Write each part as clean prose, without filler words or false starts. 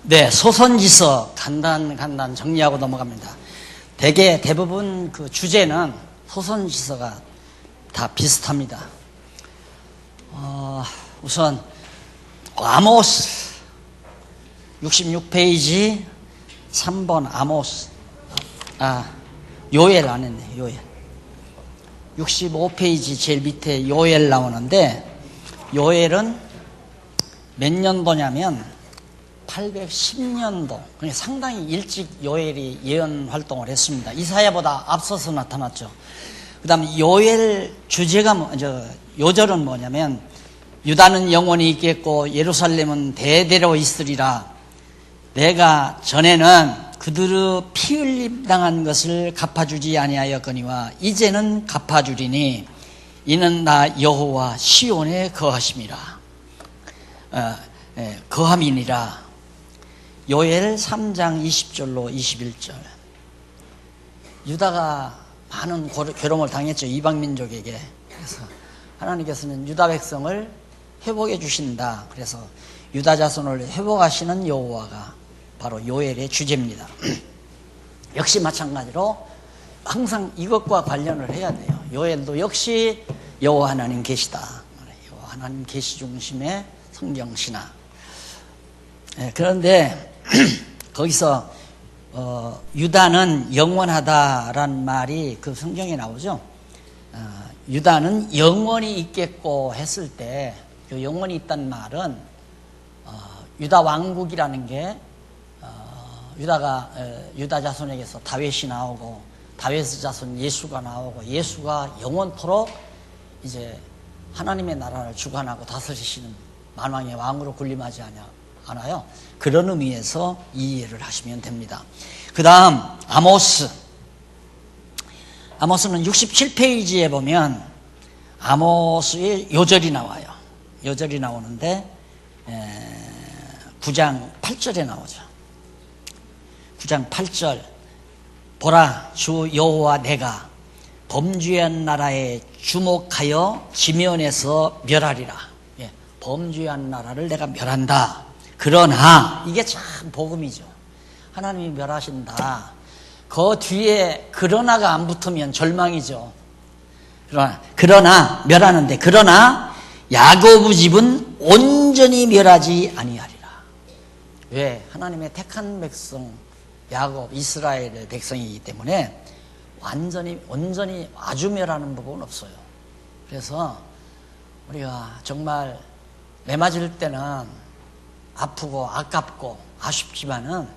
네, 소선지서 간단 정리하고 넘어갑니다. 대부분 그 주제는 소선지서가 다 비슷합니다. 우선 아모스 66페이지 3번 아모스. 요엘 안 했네. 요엘 65페이지 제일 밑에 요엘 나오는데, 요엘은 몇 년도냐면 810년도, 그러니까 상당히 일찍 요엘이 예언 활동을 했습니다. 이사야보다 앞서서 나타났죠. 그 다음에 요엘 주제가 요절은 뭐냐면, 유다는 영원히 있겠고 예루살렘은 대대로 있으리라. 내가 전에는 그들의 피 흘림 당한 것을 갚아주지 아니하였거니와 이제는 갚아주리니 이는 나 여호와 시온에 거하심이라. 거함이니라. 요엘 3장 20절로 21절. 유다가 많은 괴로움을 당했죠, 이방민족에게. 그래서 하나님께서는 유다 백성을 회복해 주신다. 그래서 유다 자손을 회복하시는 여호와가 바로 요엘의 주제입니다. 역시 마찬가지로 항상 이것과 관련을 해야 돼요. 요엘도 역시 여호와 하나님 계시다. 여호와 하나님 계시 중심의 성경 신학. 그런데 거기서 유다는 영원하다란 말이 그 성경에 나오죠. 유다는 영원히 있겠고 했을 때, 그 영원히 있다는 말은 유다 왕국이라는 게 유다 자손에게서 다윗이 나오고, 다윗의 자손 예수가 나오고, 예수가 영원토록 이제 하나님의 나라를 주관하고 다스리시는 만왕의 왕으로 군림하지 않아요. 그런 의미에서 이해를 하시면 됩니다. 그 다음 아모스는 67페이지에 보면 아모스의 요절이 나와요. 요절이 나오는데 9장 8절에 나오죠. 9장 8절. 보라, 주 여호와 내가 범죄한 나라에 주목하여 지면에서 멸하리라. 범죄한 나라를 내가 멸한다. 그러나, 이게 참 복음이죠. 하나님이 멸하신다. 그 뒤에 그러나가 안 붙으면 절망이죠. 그러나 멸하는데, 그러나 야곱 집은 온전히 멸하지 아니하리라. 왜? 하나님의 택한 백성 야곱, 이스라엘의 백성이기 때문에 온전히 아주 멸하는 부분은 없어요. 그래서 우리가 정말 매 맞을 때는 아프고 아깝고 아쉽지만은,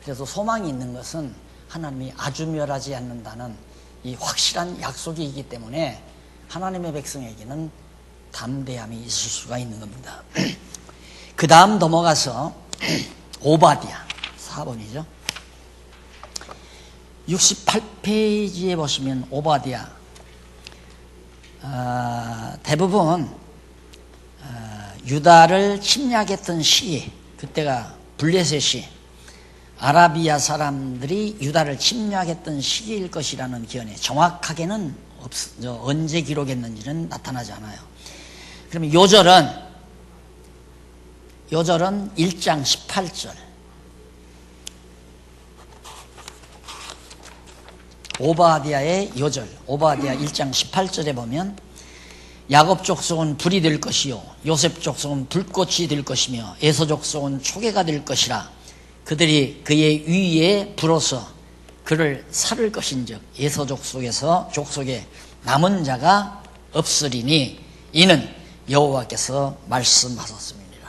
그래도 소망이 있는 것은 하나님이 아주 멸하지 않는다는 이 확실한 약속이 있기 때문에 하나님의 백성에게는 담대함이 있을 수가 있는 겁니다. 그 다음 넘어가서 오바댜 4번이죠. 68페이지에 보시면 오바댜, 대부분 유다를 침략했던 시기, 그때가 블레셋이 아라비아 사람들이 유다를 침략했던 시기일 것이라는 기원에, 정확하게는 언제 기록했는지는 나타나지 않아요. 그러면 요절은 1장 18절. 오바댜의 요절, 오바댜 1장 18절에 보면 야곱 족속은 불이 될 것이요 요셉 족속은 불꽃이 될 것이며 에서 족속은 초계가 될 것이라. 그들이 그의 위에 불어서 그를 살을 것인즉 에서 족속에 남은 자가 없으리니 이는 여호와께서 말씀하셨습니다.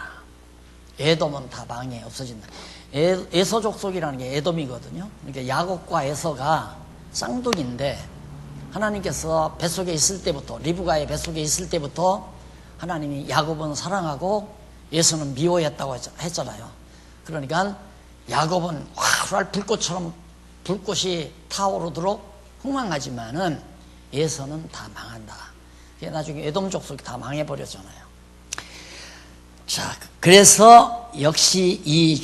에돔은 다 망해 없어진다. 에서 족속이라는 게 에돔이거든요. 그러니까 야곱과 에서가 쌍둥이인데, 하나님께서 뱃속에 있을 때부터, 리브가의 뱃속에 있을 때부터 하나님이 야곱은 사랑하고 에서는 미워했다고 했잖아요. 그러니까 야곱은 활활 불꽃처럼 불꽃이 타오르도록 흥망하지만은 에서는 다 망한다. 나중에 에돔 족속이 다 망해버렸잖아요. 자, 그래서 역시 이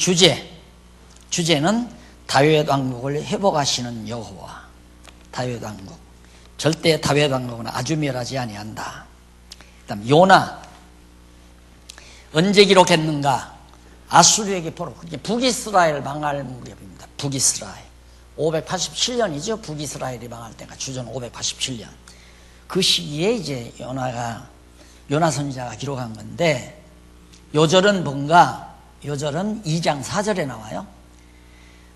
주제는 다윗 왕국을 회복하시는 여호와. 다윗 왕국. 절대 다윗 왕국은 아주 멸하지 아니한다. 그 다음 요나. 언제 기록했는가? 아수르에게 포로, 북이스라엘 망할 무렵입니다. 북이스라엘. 587년이죠. 북이스라엘이 망할 때가 주전 587년. 그 시기에 이제 요나 선지자가 기록한 건데, 요절은 뭔가? 요절은 2장 4절에 나와요.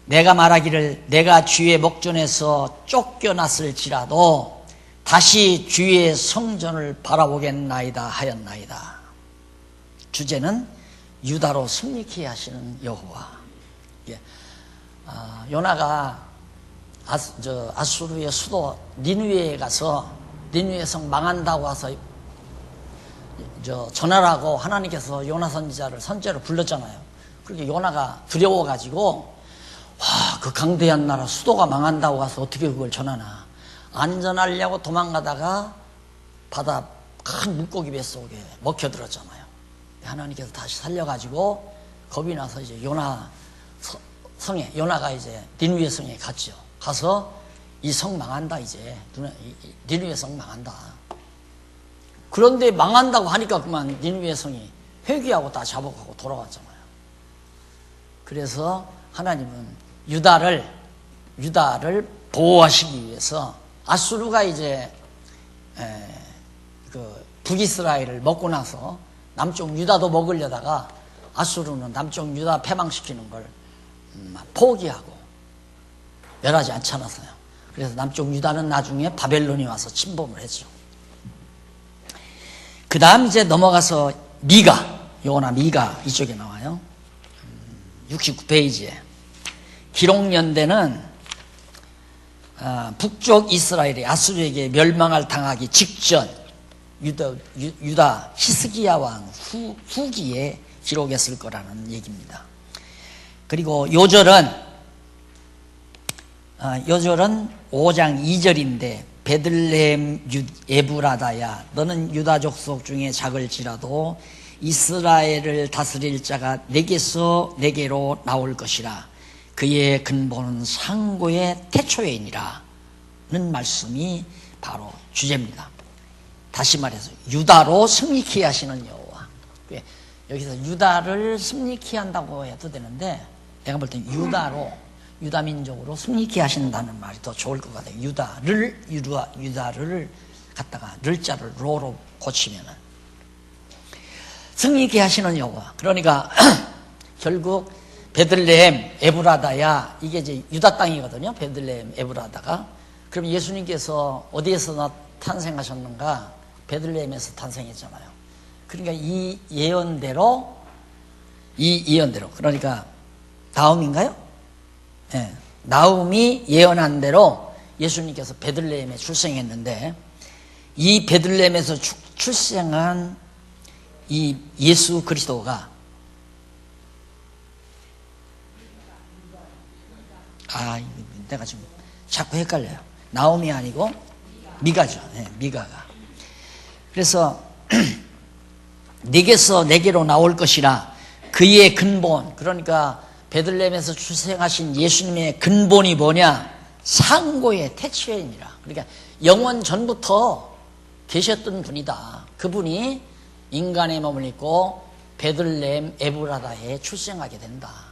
내가 말하기를 내가 주의 목전에서 쫓겨났을지라도 다시 주의 성전을 바라보겠나이다 하였나이다. 주제는 유다로 승리케 하시는 여호와. 요나가 아수르의 수도 니느웨에 가서 니느웨 성 망한다고 와서 전하라고 하나님께서 요나 선지자를 선제로 불렀잖아요. 그렇게 요나가 두려워가지고 그 강대한 나라 수도가 망한다고 와서 어떻게 그걸 전하나, 안전하려고 도망가다가 바다 큰 물고기 뱃속에 먹혀들었잖아요. 하나님께서 다시 살려가지고 겁이 나서 이제 요나가 이제 니느웨 성에 갔죠. 가서 이 성 망한다, 이제 니느웨 성 망한다. 그런데 망한다고 하니까 그만 니느웨 성이 회개하고 다 자복하고 돌아왔잖아요. 그래서 하나님은 유다를 보호하시기 위해서 아수르가 이제 북이스라엘을 먹고 나서 남쪽 유다도 먹으려다가 아수르는 남쪽 유다 패망시키는 걸 포기하고 멸하지 않잖아요. 그래서 남쪽 유다는 나중에 바벨론이 와서 침범을 했죠. 그 다음 이제 넘어가서 요나 미가 이쪽에 나와요. 69페이지에. 기록연대는 북쪽 이스라엘이 아수르에게 멸망할 당하기 직전 유다 히스기야 왕 후기에 기록했을 거라는 얘기입니다. 그리고 요절은 5장 2절인데 베들레헴 에브라다야 너는 유다 족속 중에 작을지라도 이스라엘을 다스릴 자가 내게로 나올 것이라 그의 근본은 상고의 태초에이니라 는 말씀이 바로 주제입니다. 다시 말해서 유다로 승리케 하시는 여호와. 여기서 유다를 승리케 한다고 해도 되는데 내가 볼 땐 유다 민족으로 승리케 하신다는 말이 더 좋을 것 같아요. 유다를 갖다가 를자를 로로 고치면은 승리케 하시는 여호와. 그러니까 결국 베들레헴 에브라다야, 이게 이제 유다 땅이거든요. 베들레헴 에브라다가. 그럼 예수님께서 어디에서 탄생하셨는가? 베들레헴에서 탄생했잖아요. 그러니까 이 예언대로 그러니까 나움인가요? 네. 나움이 예언한 대로 예수님께서 베들레헴에 출생했는데, 이 베들레헴에서 출생한 이 예수 그리스도가 내가 지금 자꾸 헷갈려요. 나움이 아니고 미가죠. 네, 미가가. 그래서 네게서 내게로 나올 것이라 그의 근본, 그러니까 베들레헴에서 출생하신 예수님의 근본이 뭐냐? 상고의 태초에이니라. 그러니까 영원 전부터 계셨던 분이다. 그분이 인간의 몸을 입고 베들레헴 에브라다에 출생하게 된다.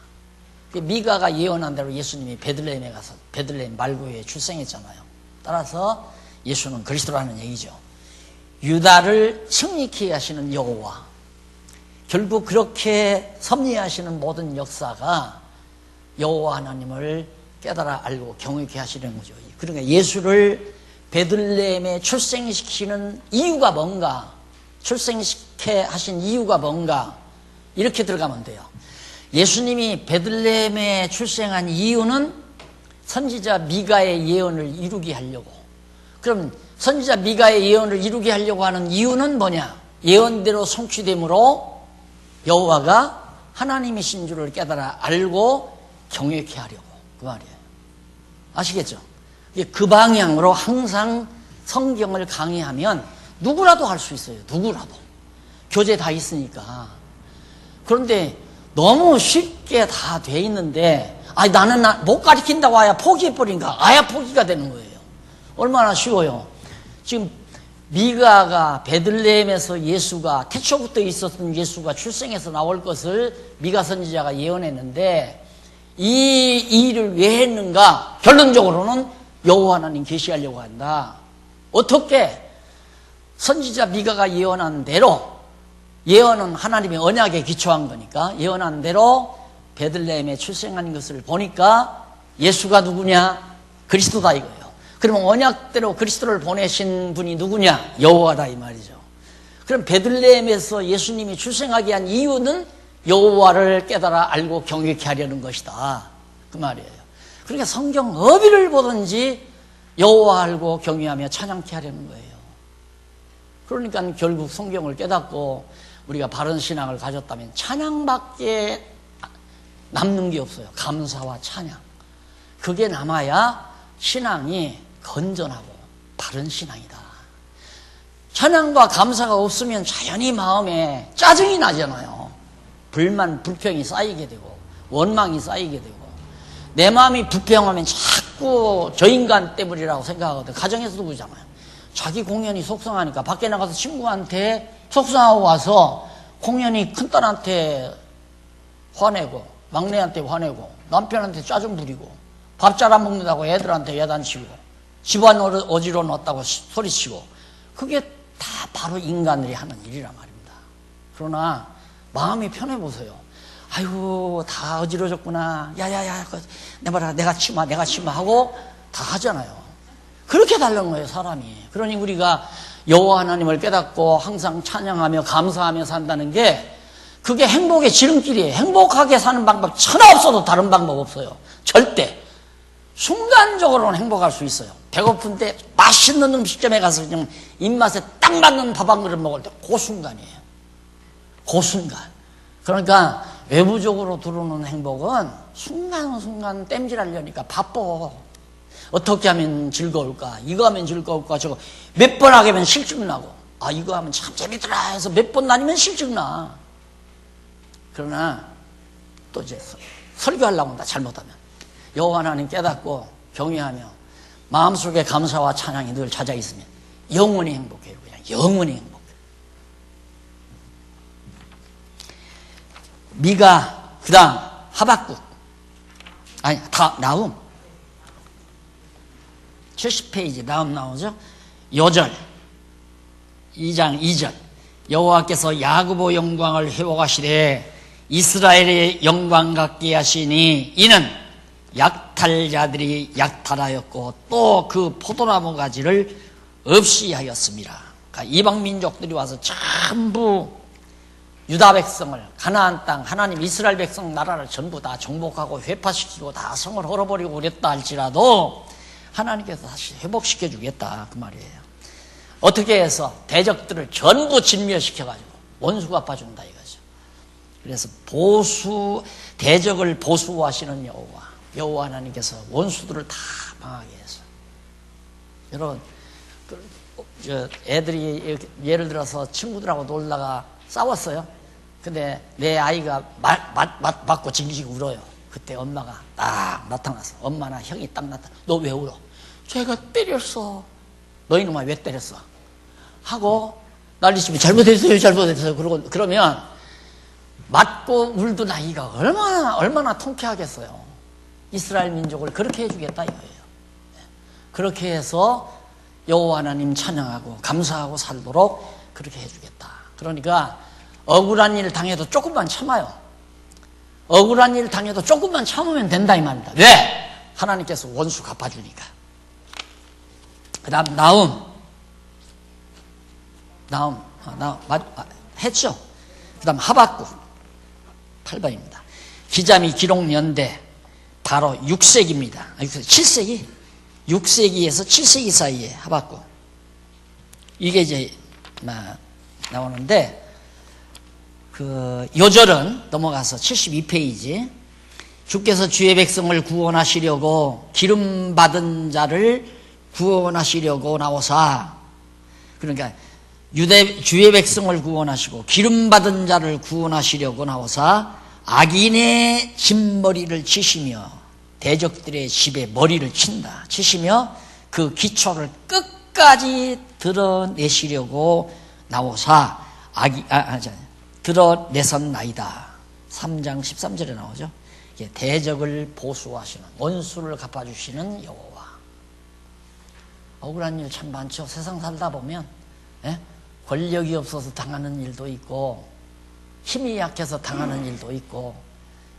미가가 예언한 대로 예수님이 베들레헴에 가서 베들레헴 말고에 출생했잖아요. 따라서 예수는 그리스도라는 얘기죠. 유다를 승리케 하시는 여호와. 결국 그렇게 섭리하시는 모든 역사가 여호와 하나님을 깨달아 알고 경외케 하시는 거죠. 그러니까 예수를 베들레헴에 출생시키는 이유가 뭔가, 출생시켜 하신 이유가 뭔가, 이렇게 들어가면 돼요. 예수님이 베들레헴에 출생한 이유는 선지자 미가의 예언을 이루게 하려고. 그럼 선지자 미가의 예언을 이루게 하려고 하는 이유는 뭐냐? 예언대로 성취됨으로 여호와가 하나님이신 줄을 깨달아 알고 경외케 하려고. 그 말이에요. 아시겠죠? 그 방향으로 항상 성경을 강의하면 누구라도 할 수 있어요. 누구라도. 교재 다 있으니까. 그런데 너무 쉽게 다 돼 있는데, 나는 못 가르친다고 아야 포기해버린가? 아야 포기가 되는 거예요. 얼마나 쉬워요. 지금 미가가 베들레헴에서 예수가 태초부터 있었던 예수가 출생해서 나올 것을 미가 선지자가 예언했는데 이 일을 왜 했는가? 결론적으로는 여호와 하나님 계시하려고 한다. 어떻게? 선지자 미가가 예언한 대로, 예언은 하나님의 언약에 기초한 거니까 예언한 대로 베들레헴에 출생한 것을 보니까 예수가 누구냐? 그리스도다 이거예요. 그러면 언약대로 그리스도를 보내신 분이 누구냐? 여호와다 이 말이죠. 그럼 베들레헴에서 예수님이 출생하게 한 이유는 여호와를 깨달아 알고 경외케 하려는 것이다 그 말이에요. 그러니까 성경 어디를 보든지 여호와 알고 경외하며 찬양케 하려는 거예요. 그러니까 결국 성경을 깨닫고 우리가 바른 신앙을 가졌다면 찬양밖에 남는 게 없어요. 감사와 찬양. 그게 남아야 신앙이 건전하고 바른 신앙이다. 찬양과 감사가 없으면 자연히 마음에 짜증이 나잖아요. 불만, 불평이 쌓이게 되고 원망이 쌓이게 되고 내 마음이 불평하면 자꾸 저 인간 때문이라고 생각하거든. 가정에서도 그러잖아요. 자기 공연이 속상하니까 밖에 나가서 친구한테 속상하고 와서 공연이 큰딸한테 화내고 막내한테 화내고 남편한테 짜증 부리고 밥 잘 안 먹는다고 애들한테 야단치고 집안 어지러 놨다고 소리치고 그게 다 바로 인간들이 하는 일이란 말입니다. 그러나 마음이 편해보세요. 아이고 다 어지러졌구나. 야야야 내가 치마 하고 다 하잖아요. 그렇게 달라는 거예요 사람이. 그러니 우리가 여호와 하나님을 깨닫고 항상 찬양하며 감사하며 산다는 게 그게 행복의 지름길이에요. 행복하게 사는 방법 천하 없어도 다른 방법 없어요. 절대. 순간적으로는 행복할 수 있어요. 배고픈데 맛있는 음식점에 가서 그냥 입맛에 딱 맞는 밥 한 그릇 먹을 때 그 순간이에요. 그 순간. 그러니까 외부적으로 들어오는 행복은 순간순간 땜질하려니까 바빠. 어떻게 하면 즐거울까? 이거 하면 즐거울까? 저거 몇 번 하게 하면 실증나고 이거 하면 참 재밌더라 해서 몇 번 다니면 실증나. 그러나 또 이제 설교하려고 한다 잘못하면 여호와 하나님 깨닫고 경외하며 마음속에 감사와 찬양이 늘 찾아 있으면 영원히 행복해요. 그냥 영원히 행복해요. 미가 그 다음 하박국 나움 70페이지 다음 나오죠. 요절 2장 2절 여호와께서 야고보 영광을 회복하시되 이스라엘의 영광 갖게 하시니 이는 약탈자들이 약탈하였고 또 그 포도나무 가지를 없이 하였습니다. 그러니까 이방 민족들이 와서 전부 유다 백성을 가나안 땅 하나님 이스라엘 백성 나라를 전부 다 정복하고 회파시키고 다 성을 헐어버리고 그랬다 할지라도 하나님께서 다시 회복시켜 주겠다 그 말이에요. 어떻게 해서 대적들을 전부 진멸시켜가지고 원수 갚아준다 이거죠. 그래서 대적을 보수하시는 여호와 하나님께서 원수들을 다 망하게 해서 여러분 애들이 예를 들어서 친구들하고 놀다가 싸웠어요. 근데 내 아이가 맞고 징징 울어요. 그때 엄마가 딱 나타났어. 엄마나 형이 딱 나타나. 너 왜 울어? 제가 때렸어. 너 이놈아 왜 때렸어? 하고 난리치면 잘못했어요. 그러면 맞고 울던 아이가 얼마나 통쾌하겠어요. 이스라엘 민족을 그렇게 해주겠다 이거예요. 그렇게 해서 여호와 하나님 찬양하고 감사하고 살도록 그렇게 해주겠다. 그러니까 억울한 일 당해도 조금만 참아요. 억울한 일 당해도 조금만 참으면 된다 이 말입니다. 왜? 하나님께서 원수 갚아주니까. 그 다음 나움 했죠. 그 다음 하박국 8번입니다. 기자미 기록 연대 바로 6세기입니다. 7세기? 6세기에서 7세기 사이에 하박국. 이게 이제 나오는데 그 요절은 넘어가서 72페이지 주께서 주의 백성을 구원하시려고 기름 받은 자를 구원하시려고 나오사 그러니까 주의 백성을 구원하시고 기름 받은 자를 구원하시려고 나오사 악인의 진머리를 치시며 대적들의 집에 머리를 치시며 그 기초를 끝까지 드러내시려고 나오사 드러내선나이다. 3장 13절에 나오죠. 대적을 보수하시는, 원수를 갚아주시는 여호와. 억울한 일 참 많죠. 세상 살다 보면 권력이 없어서 당하는 일도 있고 힘이 약해서 당하는 일도 있고,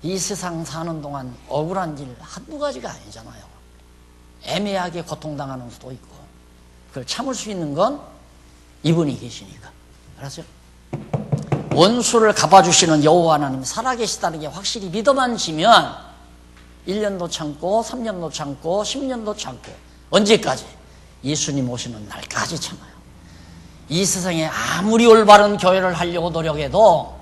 이 세상 사는 동안 억울한 일 한두 가지가 아니잖아요. 애매하게 고통당하는 수도 있고, 그걸 참을 수 있는 건 이분이 계시니까. 알았죠? 원수를 갚아주시는 여호와 하나님 살아계시다는 게 확실히 믿어만 지면 1년도 참고 3년도 참고 10년도 참고, 언제까지? 예수님 오시는 날까지 참아요. 이 세상에 아무리 올바른 교회를 하려고 노력해도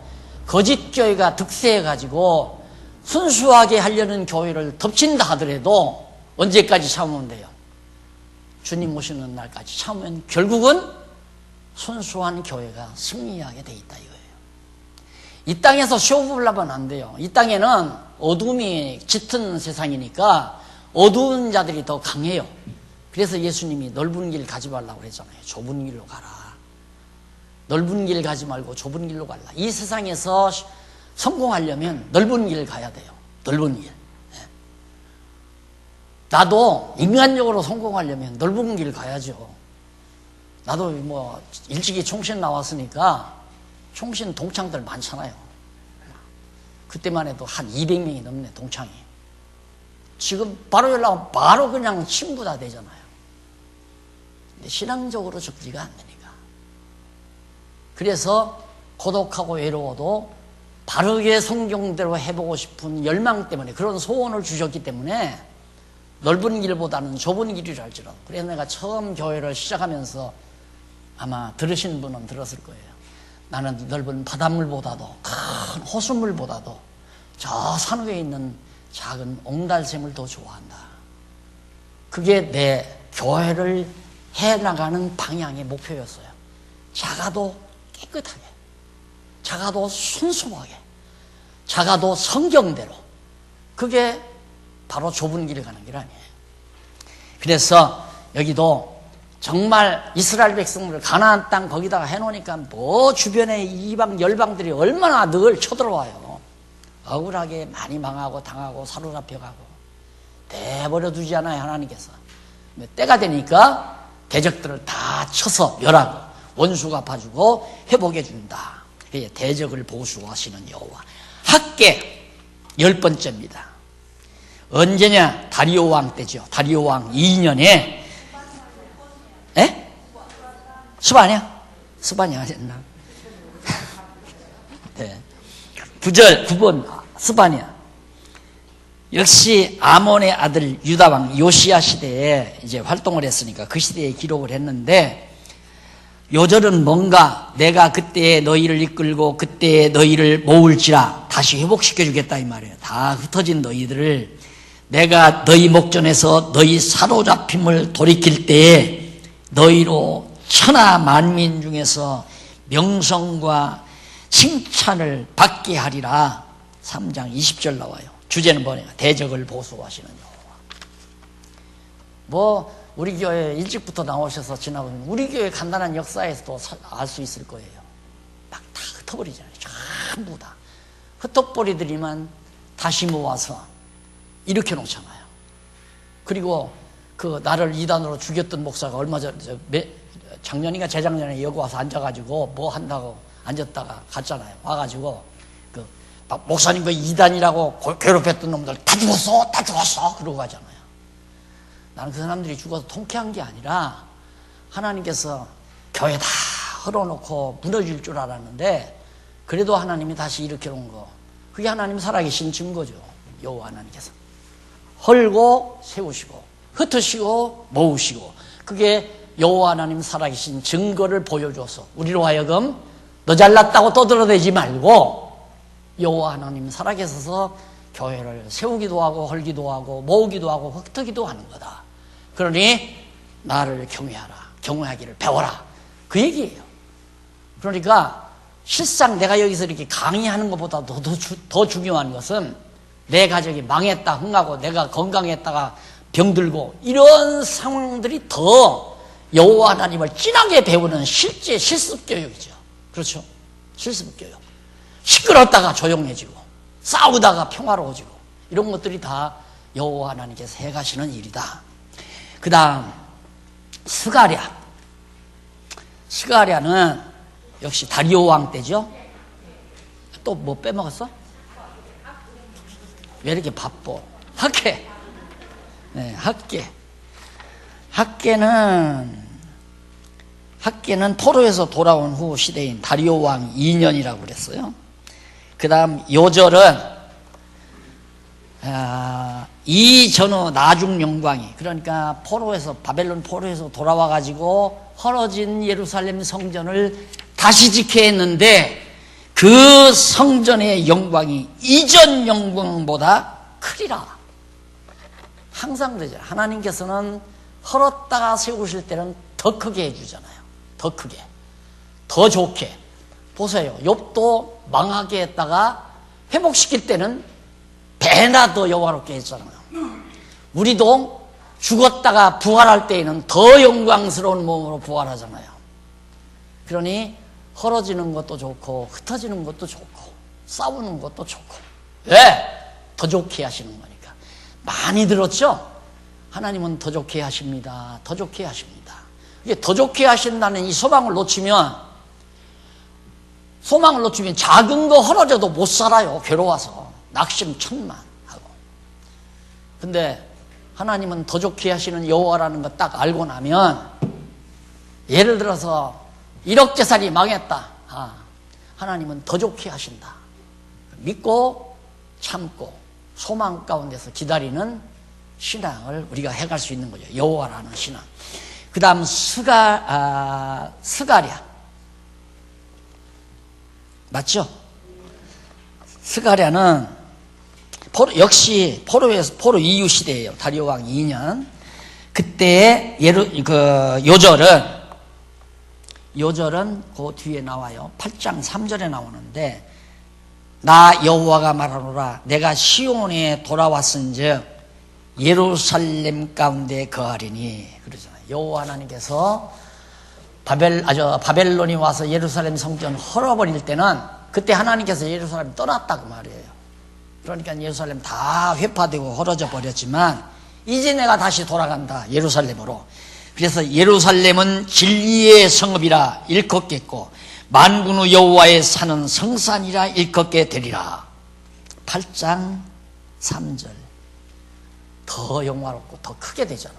거짓 교회가 득세해가지고 순수하게 하려는 교회를 덮친다 하더라도 언제까지 참으면 돼요? 주님 오시는 날까지 참으면 결국은 순수한 교회가 승리하게 돼 있다 이거예요. 이 땅에서 쇼부를 하면 안 돼요. 이 땅에는 어둠이 짙은 세상이니까 어두운 자들이 더 강해요. 그래서 예수님이 넓은 길 가지 말라고 그랬잖아요. 좁은 길로 가라. 넓은 길 가지 말고 좁은 길로 가라. 이 세상에서 성공하려면 넓은 길 가야 돼요. 넓은 길. 나도 인간적으로 성공하려면 넓은 길 가야죠. 나도 뭐 일찍이 총신 나왔으니까 총신 동창들 많잖아요. 그때만 해도 한 200명이 넘네, 동창이. 지금 바로 연락하면 바로 그냥 친구 다 되잖아요. 근데 신앙적으로 적지가 않으니까. 그래서 고독하고 외로워도 바르게 성경대로 해보고 싶은 열망 때문에, 그런 소원을 주셨기 때문에 넓은 길보다는 좁은 길이랄지라도. 그래서 내가 처음 교회를 시작하면서 아마 들으신 분은 들었을 거예요. 나는 넓은 바닷물보다도, 큰 호수물보다도 저 산 위에 있는 작은 옹달샘을 더 좋아한다. 그게 내 교회를 해나가는 방향의 목표였어요. 작아도 깨끗하게, 작아도 순수하게, 작아도 성경대로. 그게 바로 좁은 길을 가는 길 아니에요. 그래서 여기도 정말 이스라엘 백성들을 가나안 땅 거기다가 해놓으니까 뭐 주변에 이방 열방들이 얼마나 늘 쳐들어와요. 억울하게 많이 망하고 당하고 사로잡혀가고 내버려 두지 않아요, 하나님께서. 때가 되니까 대적들을 다 쳐서 멸하고 원수가 봐주고 회복해 준다. 그게 대적을 보수하시는 여호와. 학계 10번째입니다. 언제냐? 다리오 왕 때죠. 다리오 왕 2년에. 스바냐? 스바냐 하셨나? 네. 9번 스바냐. 역시 아몬의 아들 유다 왕 요시야 시대에 이제 활동을 했으니까 그 시대에 기록을 했는데, 요절은 뭔가 내가 그때에 너희를 이끌고 그때에 너희를 모을지라, 다시 회복시켜 주겠다 이 말이에요. 다 흩어진 너희들을 내가 너희 목전에서 너희 사로잡힘을 돌이킬 때에 너희로 천하 만민 중에서 명성과 칭찬을 받게 하리라. 3장 20절 나와요. 주제는 뭐냐? 대적을 보수하시는 여호와. 뭐 우리 교회 일찍부터 나오셔서 지나보면 우리 교회 간단한 역사에서도 알 수 있을 거예요. 막 다 흩어버리잖아요. 전부 다 흩어버리더니만 다시 모아서 이렇게 놓잖아요. 그리고 그 나를 이단으로 죽였던 목사가 얼마 전 작년인가 재작년에 여기 와서 앉아가지고 뭐 한다고 앉았다가 갔잖아요. 와가지고 그 목사님 그 이단이라고 괴롭혔던 놈들 다 죽었어, 다 죽었어 그러고 가잖아요. 나는 그 사람들이 죽어서 통쾌한 게 아니라 하나님께서 교회 다 헐어놓고 무너질 줄 알았는데 그래도 하나님이 다시 일으켜 놓은 거, 그게 하나님 살아계신 증거죠. 여호와 하나님께서 헐고 세우시고 흩으시고 모으시고, 그게 여호와 하나님 살아계신 증거를 보여줘서 우리로 하여금 너 잘났다고 떠들어대지 말고 여호와 하나님 살아계셔서 교회를 세우기도 하고 헐기도 하고 모으기도 하고 흩트기도 하는 거다. 그러니 나를 경외하라, 경외하기를 배워라, 그 얘기예요. 그러니까 실상 내가 여기서 이렇게 강의하는 것보다 더 중요한 것은 내 가족이 망했다 흥하고 내가 건강했다가 병들고 이런 상황들이 더 여호와 하나님을 진하게 배우는 실제 실습 교육이죠. 그렇죠? 실습 교육. 시끄럽다가 조용해지고 싸우다가 평화로워지고 이런 것들이 다 여호와 하나님께서 해가시는 일이다. 그 다음 스가랴. 스가랴는 역시 다리오 왕 때죠. 또 뭐 빼먹었어? 왜 이렇게 바빠? 학계. 네, 학계는 포로에서 돌아온 후 시대인 다리오 왕 2년이라고 그랬어요. 그 다음 요절은 이전후 나중 영광이, 그러니까 바벨론 포로에서 돌아와 가지고 헐어진 예루살렘 성전을 다시 지켜야 했는데 그 성전의 영광이 이전 영광보다 크리라. 항상 그러죠. 하나님께서는 헐었다가 세우실 때는 더 크게 해주잖아요. 더 크게, 더 좋게. 보세요. 욥도 망하게 했다가 회복시킬 때는 배나 더 여호와롭게 했잖아요. 우리도 죽었다가 부활할 때에는 더 영광스러운 몸으로 부활하잖아요. 그러니 헐어지는 것도 좋고 흩어지는 것도 좋고 싸우는 것도 좋고. 왜? 더 좋게 하시는 거니까. 많이 들었죠? 하나님은 더 좋게 하십니다. 더 좋게 하십니다. 이게 더 좋게 하신다는 이 소망을 놓치면 작은 거 헐어져도 못 살아요. 괴로워서 낙심천만하고. 근데 하나님은 더 좋게 하시는 여호와라는 거 딱 알고 나면, 예를 들어서 1억 재산이 망했다. 하나님은 더 좋게 하신다. 믿고 참고 소망 가운데서 기다리는 신앙을 우리가 해갈 수 있는 거죠. 여호와라는 신앙. 그 다음 스가랴. 맞죠? 스가랴는 역시 포로 이후 시대예요. 다리오 왕 2년. 그때 요절은 그 뒤에 나와요. 8장 3절에 나오는데, 나 여호와가 말하노라. 내가 시온에 돌아왔은즉 예루살렘 가운데 거하리니. 그러잖아요. 여호와 하나님께서 바벨론이 와서 예루살렘 성전 헐어버릴 때는 그때 하나님께서 예루살렘 떠났다고 말이에요. 그러니까 예루살렘 다 회파되고 헐어져 버렸지만 이제 내가 다시 돌아간다. 예루살렘으로. 그래서 예루살렘은 진리의 성읍이라 일컫겠고 만군의 여호와의 산은 성산이라 일컫게 되리라. 8장 3절. 더 영화롭고 더 크게 되잖아요.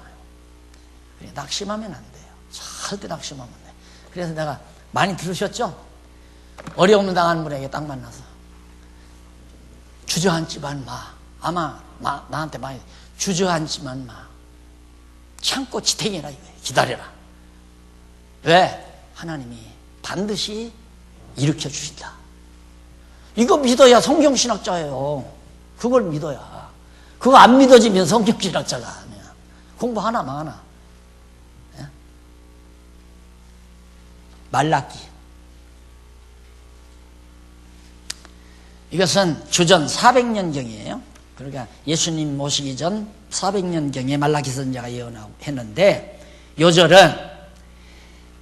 낙심하면 안 돼요. 절대 낙심하면 안 돼요. 그래서 내가 많이 들으셨죠? 어려움 당하는 분에게 딱 만나서 주저앉지만 마. 아마 나한테 많이 주저앉지만 마. 참고 지탱해라 이거예요. 기다려라. 왜? 하나님이 반드시 일으켜 주신다. 이거 믿어야 성경신학자예요. 그걸 믿어야. 그거 안 믿어지면 성경신학자가 아니야. 공부 하나 많아. 예? 말라기. 이것은 주전 400년경이에요. 그러니까 예수님 모시기 전 400년경에 말라기 선지자가 예언했는데, 요절은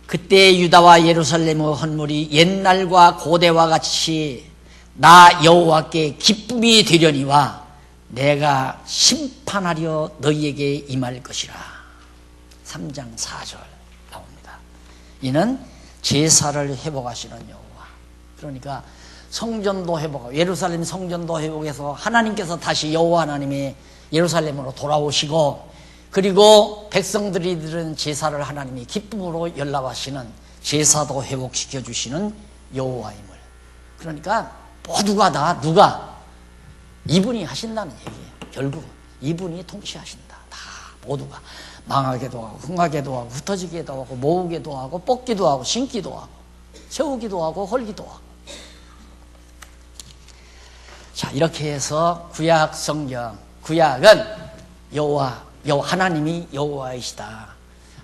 그때 유다와 예루살렘의 헌물이 옛날과 고대와 같이 나 여호와께 기쁨이 되려니와 내가 심판하려 너희에게 임할 것이라. 3장 4절 나옵니다. 이는 제사를 회복하시는 여호와. 그러니까 성전도 회복하고 예루살렘 성전도 회복해서 하나님께서 다시 여호와 하나님이 예루살렘으로 돌아오시고, 그리고 백성들이 드리는 제사를 하나님이 기쁨으로 연락하시는 제사도 회복시켜 주시는 여호와임을. 그러니까 모두가 다 누가? 이분이 하신다는 얘기예요. 결국 이분이 통치하신다. 다 모두가 망하게도 하고 흥하게도 하고 흩어지기도 하고 모으기도 하고 뽑기도 하고 심기도 하고 세우기도 하고 헐기도 하고. 자, 이렇게 해서 구약 성경, 구약은 하나님이 여호와이시다.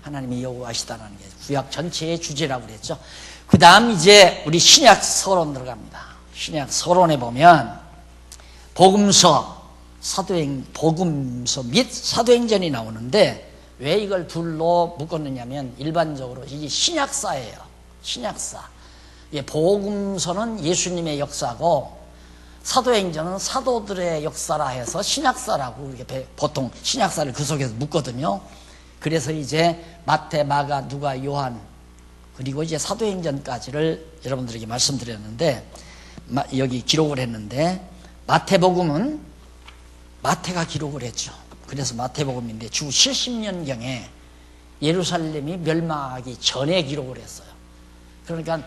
하나님이 여호와이시다라는 게 구약 전체의 주제라고 그랬죠. 그 다음 이제 우리 신약 서론 들어갑니다. 신약 서론에 보면 복음서 및 사도행전이 나오는데, 왜 이걸 둘로 묶었느냐면 일반적으로 이게 신약사예요. 신약사. 복음서는 예수님의 역사고 사도행전은 사도들의 역사라 해서 신약사라고 이렇게 보통 신약사를 그 속에서 묶거든요. 그래서 이제 마태, 마가, 누가, 요한 그리고 이제 사도행전까지를 여러분들에게 말씀드렸는데 여기 기록을 했는데 마태복음은 마태가 기록을 했죠. 그래서 마태복음인데 주 70년경에 예루살렘이 멸망하기 전에 기록을 했어요. 그러니까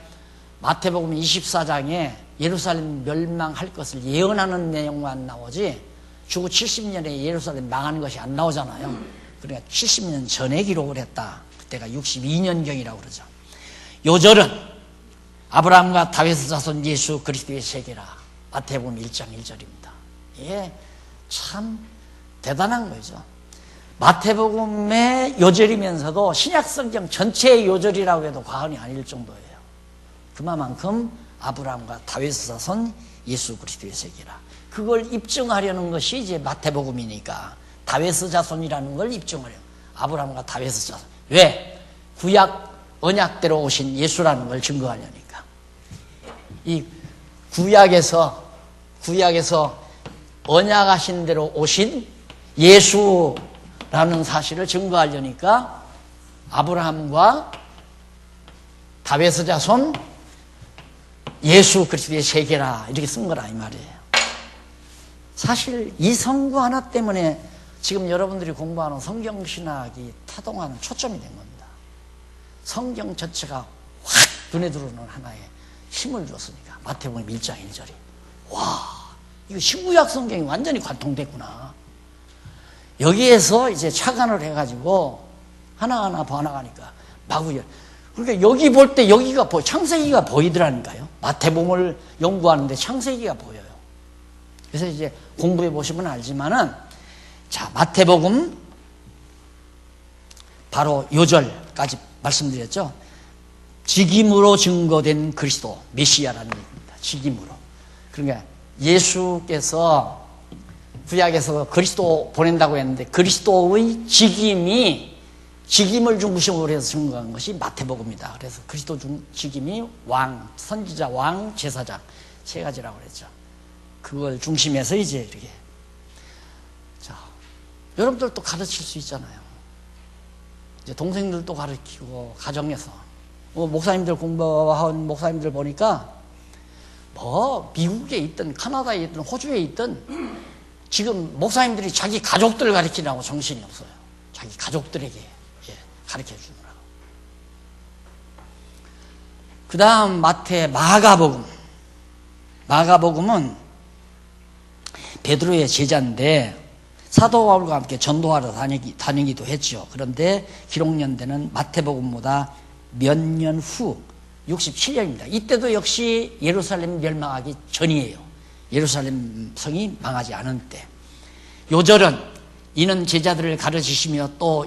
마태복음 24장에 예루살렘 멸망할 것을 예언하는 내용만 나오지 주고 70년에 예루살렘 망하는 것이 안 나오잖아요. 그러니까 70년 전에 기록을 했다. 그때가 62년경이라고 그러죠. 요절은 아브라함과 다윗의 자손 예수 그리스도의 세계라. 마태복음 1장 1절입니다. 예, 참 대단한 거죠. 마태복음의 요절이면서도 신약성경 전체의 요절이라고 해도 과언이 아닐 정도예요. 그만큼 아브라함과 다윗의 자손 예수 그리스도의 세계라. 그걸 입증하려는 것이 이제 마태복음이니까 다윗의 자손이라는 걸 입증하려고. 아브라함과 다윗의 자손. 왜? 구약 언약대로 오신 예수라는 걸 증거하려니까. 이 구약에서 언약하신 대로 오신 예수라는 사실을 증거하려니까 아브라함과 다윗의 자손 예수 그리스도의 세계라 이렇게 쓴 거라 이 말이에요. 사실 이 성구 하나 때문에 지금 여러분들이 공부하는 성경신학이 타동하는 초점이 된 겁니다. 성경 전체가 확 눈에 들어오는 하나의 힘을 줬으니까. 마태복음 1장 1절이 와, 이거 신구약 성경이 완전히 관통됐구나. 여기에서 이제 착안을 해가지고 하나하나 봐나가니까 마구열. 그러니까 여기 볼 때 여기가 창세기가 보이더라니까요. 마태복음을 연구하는데 창세기가 보여요. 그래서 이제 공부해 보시면 알지만은 자, 마태복음 바로 요절까지 말씀드렸죠. 직임으로 증거된 그리스도 메시아라는 얘기입니다. 직임으로. 그러니까 예수께서 구약에서 그리스도 보낸다고 했는데 그리스도의 직임을 중심으로 해서 증거한 것이 마태복음이다. 그래서 그리스도 직임이 왕, 선지자, 왕, 제사장 세 가지라고 그랬죠. 그걸 중심해서 이제 이렇게 자, 여러분들도 가르칠 수 있잖아요. 이제 동생들도 가르치고 가정에서 목사님들 공부한 목사님들 보니까 미국에 있든 카나다에 있든 호주에 있든 지금 목사님들이 자기 가족들 가르치라고 정신이 없어요. 자기 가족들에게 가르쳐 주느라고. 그 다음 마가복음은 베드로의 제자인데 사도 바울과 함께 전도하러 다니기도 했죠. 그런데 기록 연대는 마태복음보다 몇 년 후 67년입니다. 이때도 역시 예루살렘 멸망하기 전이에요. 예루살렘 성이 망하지 않은 때. 요절은 이는 제자들을 가르치시며 또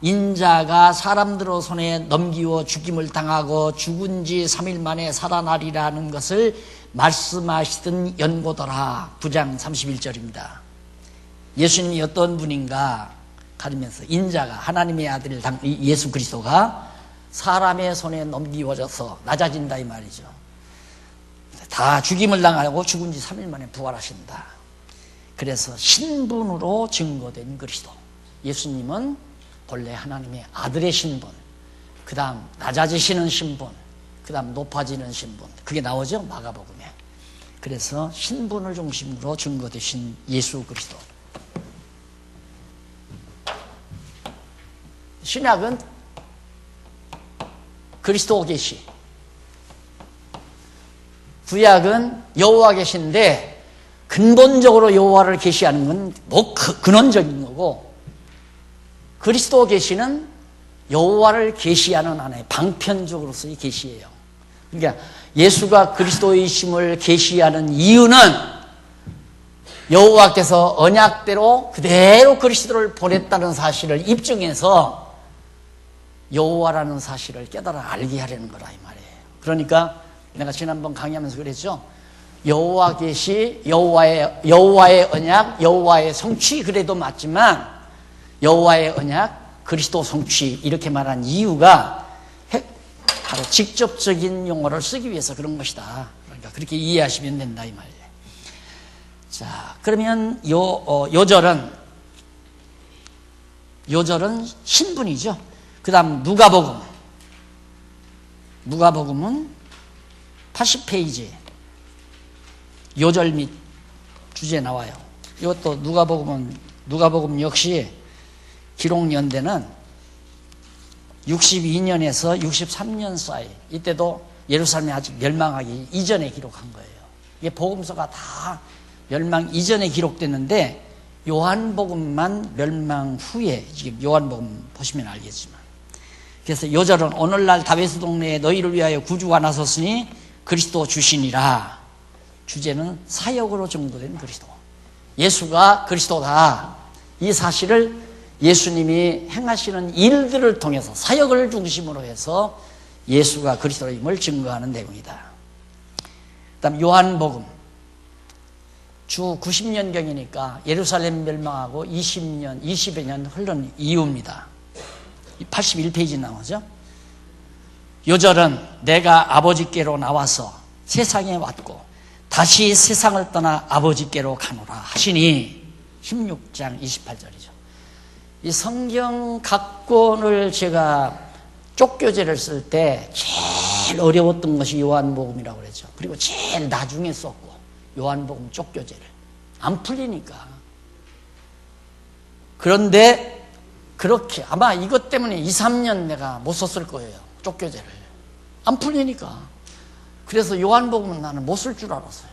인자가 사람들의 손에 넘기워 죽임을 당하고 죽은 지 3일 만에 살아나리라는 것을 말씀하시던 연고더라. 9장 31절입니다. 예수님이 어떤 분인가 가르면서 인자가 하나님의 아들 예수 그리스도가 사람의 손에 넘기워져서 낮아진다 이 말이죠. 다 죽임을 당하고 죽은 지 3일 만에 부활하신다. 그래서 신분으로 증거된 그리스도. 예수님은 본래 하나님의 아들의 신분, 그 다음 낮아지시는 신분, 그 다음 높아지는 신분. 그게 나오죠 마가복음에. 그래서 신분을 중심으로 증거되신 예수 그리스도. 신약은 그리스도 계시, 구약은 여호와 계신데 근본적으로 여호와를 계시하는 건 근원적인 거고, 그리스도 계시는 여호와를 계시하는 하나의 방편적으로서의 계시예요. 그러니까 예수가 그리스도이심을 계시하는 이유는 여호와께서 언약대로 그대로 그리스도를 보냈다는 사실을 입증해서 여호와라는 사실을 깨달아 알게 하려는 거라 이 말이에요. 그러니까 내가 지난번 강의하면서 그랬죠. 여호와 계시, 여호와의 언약, 여호와의 성취 그래도 맞지만 여호와의 언약, 그리스도 성취 이렇게 말한 이유가 바로 직접적인 용어를 쓰기 위해서 그런 것이다. 그러니까 그렇게 이해하시면 된다 이 말이에요. 자, 그러면 요절은 신분이죠. 그 다음 누가복음은 80페이지 요절 및 주제 나와요. 이것도 누가복음 역시 기록 연대는 62년에서 63년 사이, 이때도 예루살렘이 아직 멸망하기 이전에 기록한 거예요. 이게 복음서가 다 멸망 이전에 기록됐는데 요한복음만 멸망 후에, 지금 요한복음 보시면 알겠지만, 그래서 요절은 오늘날 다윗의 동네에 너희를 위하여 구주가 나섰으니 그리스도 주시니라. 주제는 사역으로 증거된 그리스도, 예수가 그리스도다. 이 사실을 예수님이 행하시는 일들을 통해서 사역을 중심으로 해서 예수가 그리스도임을 증거하는 내용이다. 그 다음 요한복음 주 90년경이니까 예루살렘 멸망하고 20여 년 흐른 이후입니다. 81페이지 나오죠. 요절은 내가 아버지께로 나와서 세상에 왔고 다시 세상을 떠나 아버지께로 가노라 하시니 16장 28절이죠. 이 성경 각권을 제가 쪽교재를 쓸 때 제일 어려웠던 것이 요한복음이라고 그랬죠. 그리고 제일 나중에 썼고, 요한복음 쪽교재를 안 풀리니까. 그런데 그렇게 아마 이것 때문에 2, 3년 내가 못 썼을 거예요. 쪽교재를 안 풀리니까. 그래서 요한복음은 나는 못 쓸 줄 알았어요.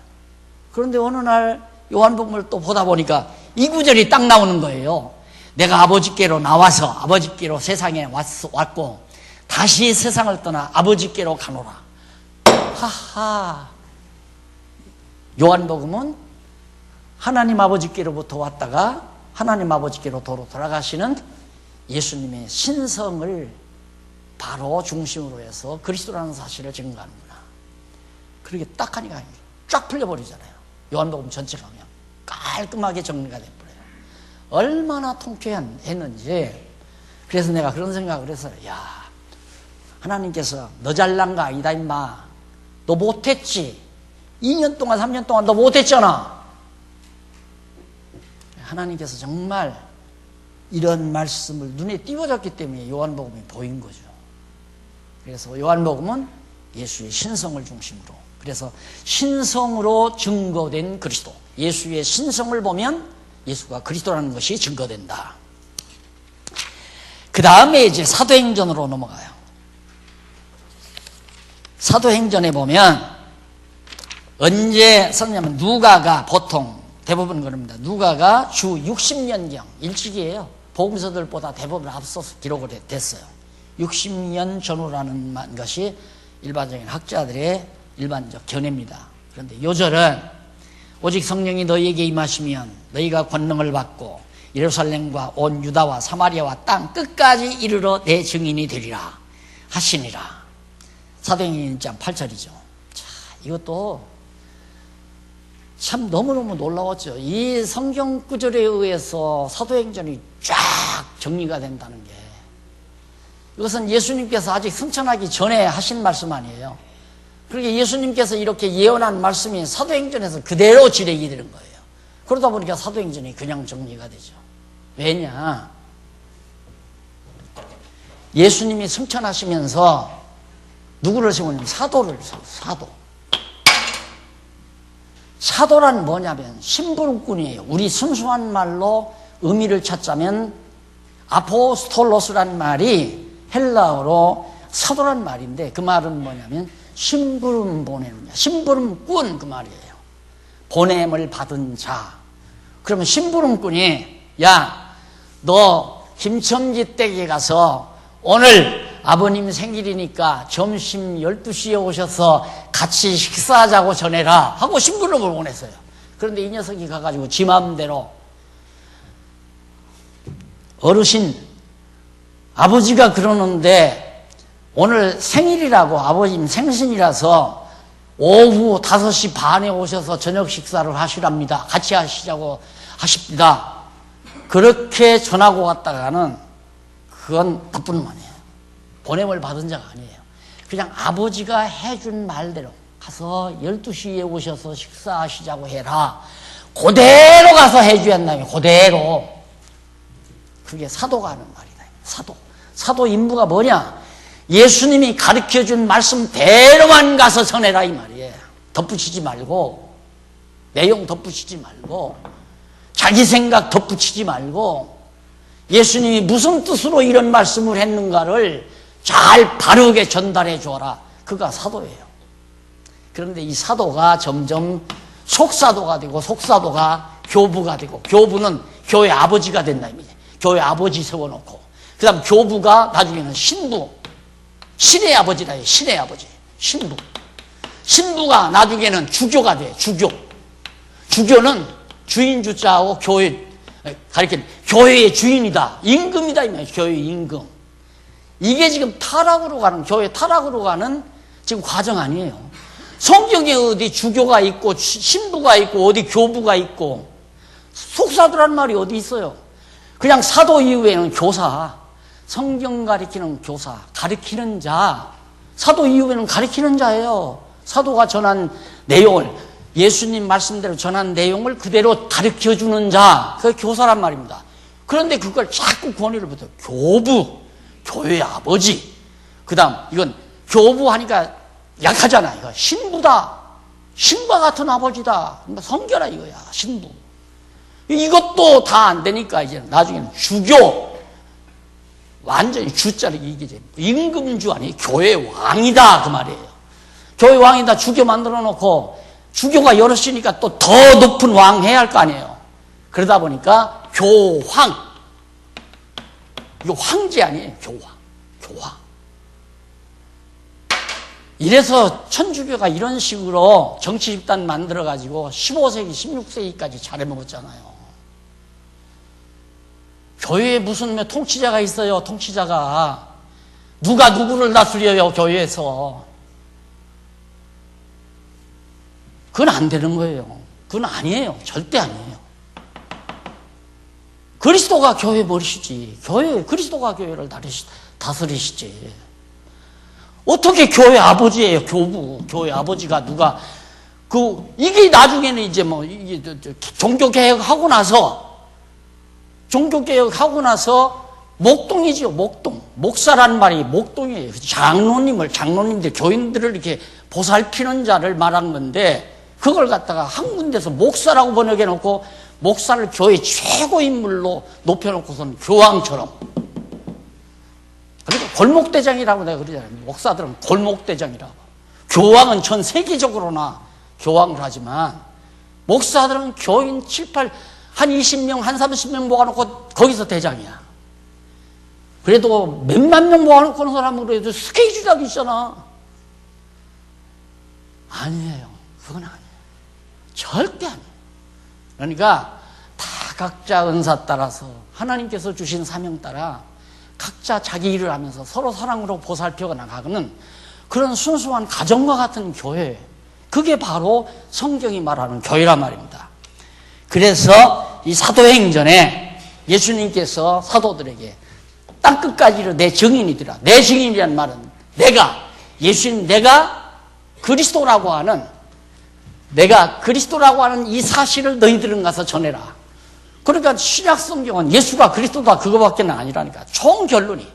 그런데 어느 날 요한복음을 또 보다 보니까 이 구절이 딱 나오는 거예요. 내가 아버지께로 나와서 아버지께로 세상에 왔고 다시 세상을 떠나 아버지께로 가노라. 하하. 요한복음은 하나님 아버지께로부터 왔다가 하나님 아버지께로 돌아가시는 예수님의 신성을 바로 중심으로 해서 그리스도라는 사실을 증거하는구나. 그렇게 딱 하니까 쫙 풀려버리잖아요. 요한복음 전체가 그냥 깔끔하게 정리가 돼버려요. 얼마나 통쾌했는지. 그래서 내가 그런 생각을 해서, 야, 하나님께서 너 잘난 거 아니다 임마. 너 못했지. 2년 동안 3년 동안 너 못했잖아. 하나님께서 정말 이런 말씀을 눈에 띄워졌기 때문에 요한복음이 보인 거죠. 그래서 요한복음은 예수의 신성을 중심으로, 그래서 신성으로 증거된 그리스도, 예수의 신성을 보면 예수가 그리스도라는 것이 증거된다. 그 다음에 이제 사도행전으로 넘어가요. 사도행전에 보면 언제 썼냐면 누가가 보통 대부분 그럽니다. 누가가 주 60년경 일찍이에요. 복음서들보다 대부분 앞서서 기록을 됐어요. 60년 전후라는 것이 일반적인 학자들의 일반적 견해입니다. 그런데 요절은 오직 성령이 너희에게 임하시면 너희가 권능을 받고 예루살렘과 온 유다와 사마리아와 땅 끝까지 이르러 내 증인이 되리라 하시니라. 사도행전 1장 8절이죠. 자, 이것도 참 너무너무 놀라웠죠. 이 성경 구절에 의해서 사도행전이 쫙 정리가 된다는 게, 이것은 예수님께서 아직 승천하기 전에 하신 말씀 아니에요. 그렇게 예수님께서 이렇게 예언한 말씀이 사도행전에서 그대로 진행이 되는 거예요. 그러다 보니까 사도행전이 그냥 정리가 되죠. 왜냐? 예수님이 승천하시면서 누구를 세우냐면 사도를 세워요. 사도란 뭐냐면 심부름꾼이에요. 우리 순수한 말로 의미를 찾자면 아포스톨로스란 말이 헬라어로 사도란 말인데, 그 말은 뭐냐면 심부름 보내는 자, 심부름꾼 그 말이에요. 보냄을 받은 자. 그러면 심부름꾼이, 야, 너 김첨지 댁에 가서 오늘 아버님 생일이니까 점심 12시에 오셔서 같이 식사하자고 전해라 하고 심부름을 보냈어요. 그런데 이 녀석이 가가지고 지 마음대로, 어르신 아버지가 그러는데 오늘 생일이라고, 아버님 생신이라서 오후 5시 반에 오셔서 저녁 식사를 하시랍니다. 같이 하시자고 하십니다. 그렇게 전하고 갔다가는 그건 나쁜놈이에요. 보냄을 받은 자가 아니에요. 그냥 아버지가 해준 말대로 가서 12시에 오셔서 식사하시자고 해라. 그대로 가서 해줘야 한다며. 그대로. 그게 사도가 하는 말이다. 사도 임무가 뭐냐? 예수님이 가르쳐준 말씀대로만 가서 전해라 이 말이에요. 덧붙이지 말고, 내용 덧붙이지 말고, 자기 생각 덧붙이지 말고, 예수님이 무슨 뜻으로 이런 말씀을 했는가를 잘 바르게 전달해 줘라. 그가 사도예요. 그런데 이 사도가 점점 속사도가 되고, 속사도가 교부가 되고, 교부는 교회 아버지가 된다 입니다. 교회 아버지 세워놓고, 그 다음 교부가 나중에는 신부, 신의 아버지다 해요. 신의 아버지, 신부. 신부가 나중에는 주교가 돼. 주교는 주인 주자하고 교회 가리킨 교회의 주인이다. 임금이다 이 말이에요. 교회 임금. 이게 지금 타락으로 가는, 교회 타락으로 가는 지금 과정 아니에요. 성경에 어디 주교가 있고 신부가 있고 어디 교부가 있고 속사도라는 말이 어디 있어요? 그냥 사도 이후에는 교사, 성경 가리키는 교사, 가리키는 자, 사도 이후에는 가리키는 자예요. 사도가 전한 내용을, 예수님 말씀대로 전한 내용을 그대로 가르쳐주는 자, 그게 교사란 말입니다. 그런데 그걸 자꾸 권위를 붙여요. 교부, 교회 아버지. 그 다음, 이건 교부 하니까 약하잖아. 이거 신부다. 신과 같은 아버지다. 그러니까 성결아 이거야. 신부. 이것도 다 안 되니까 이제 나중에는 주교. 완전히 주자를 이기지. 임금주 아니 교회 왕이다 그 말이에요. 교회 왕이다 주교 만들어 놓고 주교가 여럿이니까 또 더 높은 왕 해야 할 거 아니에요. 그러다 보니까 교황. 이거 황제 아니에요. 교황. 이래서 천주교가 이런 식으로 정치 집단 만들어 가지고 15세기, 16세기까지 잘해먹었잖아요. 교회에 무슨 통치자가 있어요. 통치자가 누가 누구를 다스려요. 교회에서. 그건 안 되는 거예요. 그건 아니에요. 절대 아니에요. 그리스도가 교회 머리시지. 그리스도가 교회를 다스리시지. 어떻게 교회 아버지예요. 교회 아버지가 누가 이게 나중에는 이제 이게 종교개혁하고 목동이지요. 목사라는 말이 목동이에요. 장로님들, 교인들을 이렇게 보살피는 자를 말한 건데, 그걸 갖다가 한 군데서 목사라고 번역해 놓고, 목사를 교회 최고 인물로 높여놓고서는 교황처럼. 그리고 골목대장이라고 내가 그러잖아요. 목사들은 골목대장이라고. 교황은 전 세계적으로나 교황을 하지만, 목사들은 교인 20명, 30명 모아놓고 거기서 대장이야. 그래도 몇만 명 모아놓고 사람으로 해도 스케줄이 있잖아. 아니에요. 그건 아니에요. 절대 아니에요. 그러니까 다 각자 은사 따라서 하나님께서 주신 사명 따라 각자 자기 일을 하면서 서로 사랑으로 보살펴 나가는 그런 순수한 가정과 같은 교회. 그게 바로 성경이 말하는 교회란 말입니다. 그래서 이 사도행전에 예수님께서 사도들에게 땅끝까지로 내 증인이더라. 내 증인이라는 말은 내가 그리스도라고 하는 이 사실을 너희들은 가서 전해라. 그러니까 신약성경은 예수가 그리스도다 그거밖에 아니라니까. 총 결론이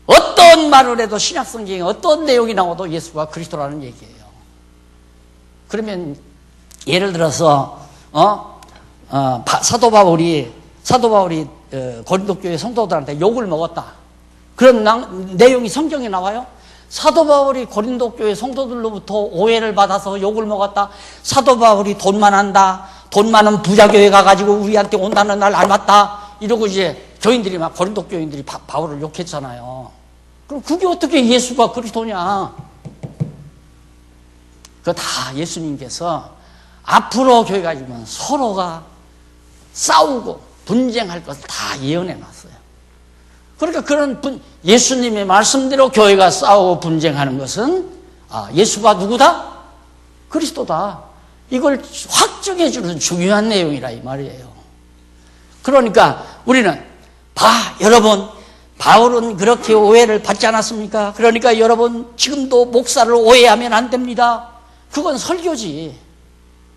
어떤 말을 해도 신약성경에 어떤 내용이 나와도 예수가 그리스도라는 얘기예요. 그러면 예를 들어서 사도 바울이 고린도 교회 성도들한테 욕을 먹었다. 그런 내용이 성경에 나와요? 사도 바울이 고린도 교회 성도들로부터 오해를 받아서 욕을 먹었다. 사도 바울이 돈만 한다. 돈 많은 부자 교회 가가지고 우리한테 온다는 날 닮았다. 이러고 이제 고린도 교인들이 바울을 욕했잖아요. 그럼 그게 어떻게 예수가 그리스도냐? 그거 다 예수님께서 앞으로 교회가 있으면 서로가 싸우고 분쟁할 것을 다 예언해 놨어요. 그러니까 그런 예수님의 말씀대로 교회가 싸우고 분쟁하는 것은 예수가 누구다? 그리스도다. 이걸 확정해 주는 중요한 내용이라 이 말이에요. 그러니까 우리는 여러분, 바울은 그렇게 오해를 받지 않았습니까? 그러니까 여러분 지금도 목사를 오해하면 안 됩니다. 그건 설교지.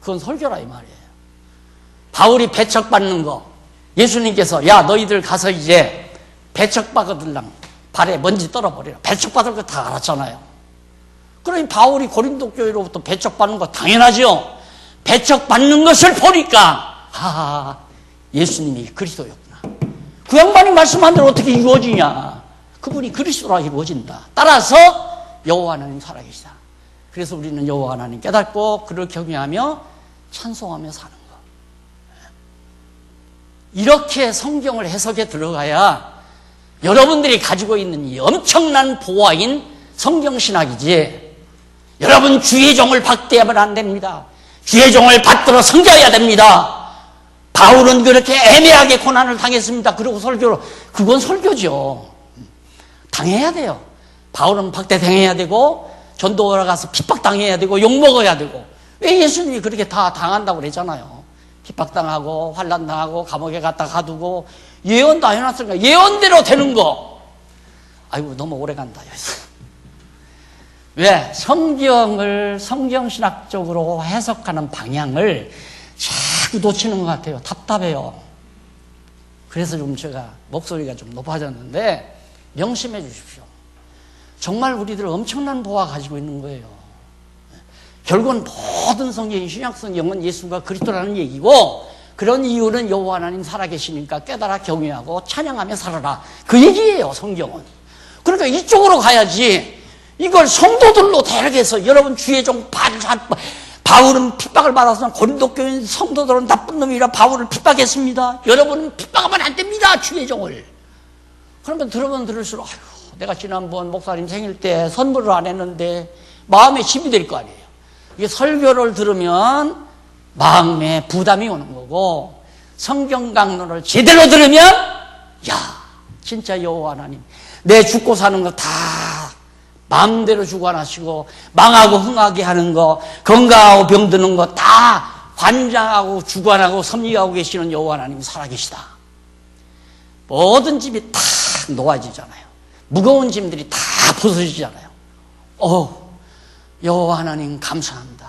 그건 설교라 이 말이에요. 바울이 배척받는 거, 예수님께서 야 너희들 가서 이제 배척받으들랑 발에 먼지 떨어버리라. 배척받을 거 다 알았잖아요. 그러니 바울이 고린도 교회로부터 배척받는 거 당연하죠. 배척받는 것을 보니까 예수님이 그리스도였구나. 그 양반이 말씀한 대로 어떻게 이루어지냐. 그분이 그리스도라 이루어진다. 따라서 여호와 하나님 살아계시다. 그래서 우리는 여호와 하나님 깨닫고 그를 경외하며 찬송하며 사는 거. 이렇게 성경을 해석에 들어가야 여러분들이 가지고 있는 이 엄청난 보화인 성경신학이지. 여러분 주의 종을 박대하면 안 됩니다. 주의 종을 받들어 섬겨야 됩니다. 바울은 그렇게 애매하게 고난을 당했습니다. 그리고 설교로, 그건 설교죠. 당해야 돼요. 바울은 박대당해야 되고 전도하러 가서 핍박당해야 되고 욕먹어야 되고. 왜 예수님이 그렇게 다 당한다고 그랬잖아요. 핍박당하고 환난당하고 감옥에 갖다 가두고 예언도 안 해놨으니까 예언대로 되는 거. 아이고 너무 오래 간다. 왜? 성경을 성경신학적으로 해석하는 방향을 자꾸 놓치는 것 같아요. 답답해요. 그래서 좀 제가 목소리가 좀 높아졌는데 명심해 주십시오. 정말 우리들 엄청난 보화 가지고 있는 거예요. 결국은 모든 성경이 신약 성경은 예수가 그리스도라는 얘기고, 그런 이유는 여호와 하나님 살아계시니까 깨달아 경외하고 찬양하며 살아라. 그 얘기예요, 성경은. 그러니까 이쪽으로 가야지. 이걸 성도들로 대략해서 여러분 주의 종 바울은 핍박을 받아서 고린도 교인 성도들은 나쁜 놈이라 바울을 핍박했습니다. 여러분은 핍박하면 안 됩니다, 주의 종을. 그러면 들으면 들을수록 아이고, 내가 지난번 목사님 생일 때 선물을 안 했는데 마음에 짐이 될 거 아니에요. 이게 설교를 들으면 마음에 부담이 오는 거고, 성경 강론을 제대로 들으면 야 진짜 여호와 하나님 내 죽고 사는 거 다 마음대로 주관하시고, 망하고 흥하게 하는 거, 건강하고 병드는 거 다 관장하고 주관하고 섭리하고 계시는 여호와 하나님이 살아계시다. 모든 짐이 다 놓아지잖아요. 무거운 짐들이 다 벗어지잖아요. 여호와 하나님 감사합니다.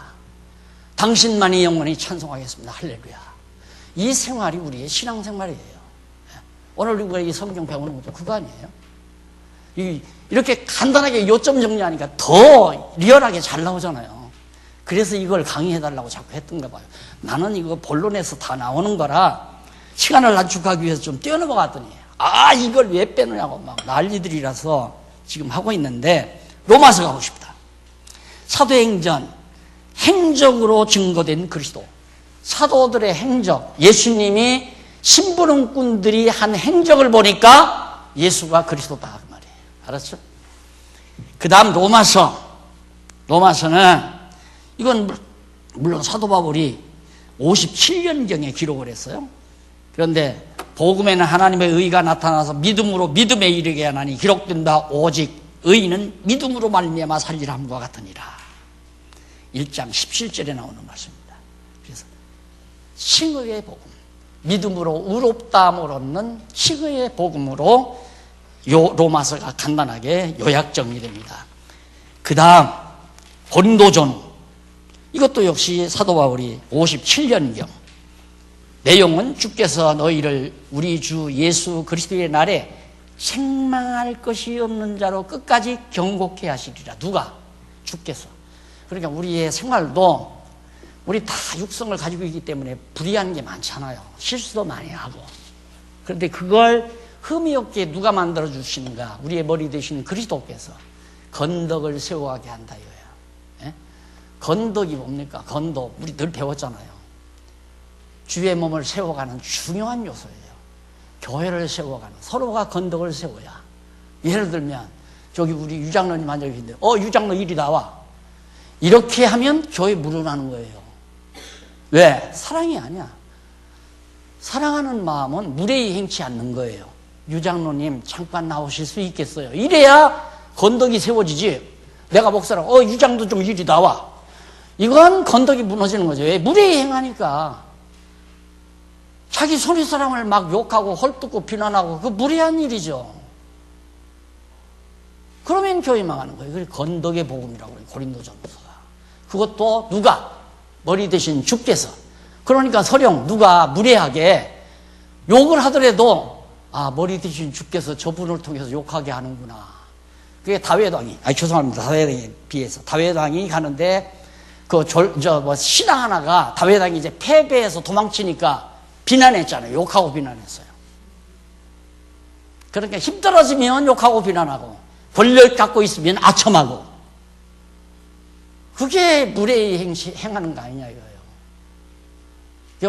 당신만이 영원히 찬송하겠습니다. 할렐루야. 이 생활이 우리의 신앙생활이에요. 오늘 우리가 이 성경 배우는 것도 그거 아니에요? 이렇게 간단하게 요점 정리하니까 더 리얼하게 잘 나오잖아요. 그래서 이걸 강의해달라고 자꾸 했던가 봐요. 나는 이거 본론에서 다 나오는 거라 시간을 단축하기 위해서 좀 뛰어넘어갔더니 이걸 왜 빼느냐고 막 난리들이라서 지금 하고 있는데, 로마서 가고 싶다. 사도행전, 행적으로 증거된 그리스도. 사도들의 행적, 예수님이 심부름꾼들이 한 행적을 보니까 예수가 그리스도다 그 말이에요. 알았죠? 그 다음 로마서는 이건 물론 사도 바울이 57년경에 기록을 했어요. 그런데 복음에는 하나님의 의가 나타나서 믿음으로 믿음에 이르게 하나니 기록된다. 오직 의인은 믿음으로 말미암아 살리라 함과 같으니라. 1장 17절에 나오는 말씀입니다. 그래서 칭의의 복음, 믿음으로 의롭다함을 얻는 칭의의 복음으로 로마서가 간단하게 요약 정리됩니다. 그 다음 고린도전, 이것도 역시 사도 바울이 57년경. 내용은 주께서 너희를 우리 주 예수 그리스도의 날에 책망할 것이 없는 자로 끝까지 경고케 하시리라. 누가? 주께서. 그러니까 우리의 생활도 우리 다 육성을 가지고 있기 때문에 불이한 게 많잖아요. 실수도 많이 하고. 그런데 그걸 흠이 없게 누가 만들어 주시는가? 우리의 머리 되시는 그리스도께서 건덕을 세워가게 한다 이거예요. 예? 건덕이 뭡니까? 건덕 우리 늘 배웠잖아요. 주의 몸을 세워가는 중요한 요소예요. 교회를 세워가는, 서로가 건덕을 세워야. 예를 들면 저기 우리 유장로님 한 적이 있는데 유장로 이리 나와. 이렇게 하면 교회 물러나는 거예요. 왜? 사랑이 아니야. 사랑하는 마음은 무례히 행치 않는 거예요. 유장로님 잠깐 나오실 수 있겠어요? 이래야 건덕이 세워지지. 내가 목사라고 유장도 좀 이리 나와. 이건 건덕이 무너지는 거죠. 왜? 무례히 행하니까. 자기 손윗 사람을 막 욕하고 헐뜯고 비난하고 그 무례한 일이죠. 그러면 교회 망하는 거예요. 그게 건덕의 복음이라고 그래요. 고린도전서가. 그것도 누가? 머리 대신 주께서. 그러니까 설령 누가 무례하게 욕을 하더라도 머리 대신 주께서 저분을 통해서 욕하게 하는구나. 그게 다윗왕이, 죄송합니다. 다윗왕에 비해서. 다윗왕이 가는데 신하 하나가 다윗왕이 이제 패배해서 도망치니까 비난했잖아요. 욕하고 비난했어요. 그러니까 힘들어지면 욕하고 비난하고 권력 갖고 있으면 아첨하고 그게 무례히 행하는 거 아니냐 이거예요.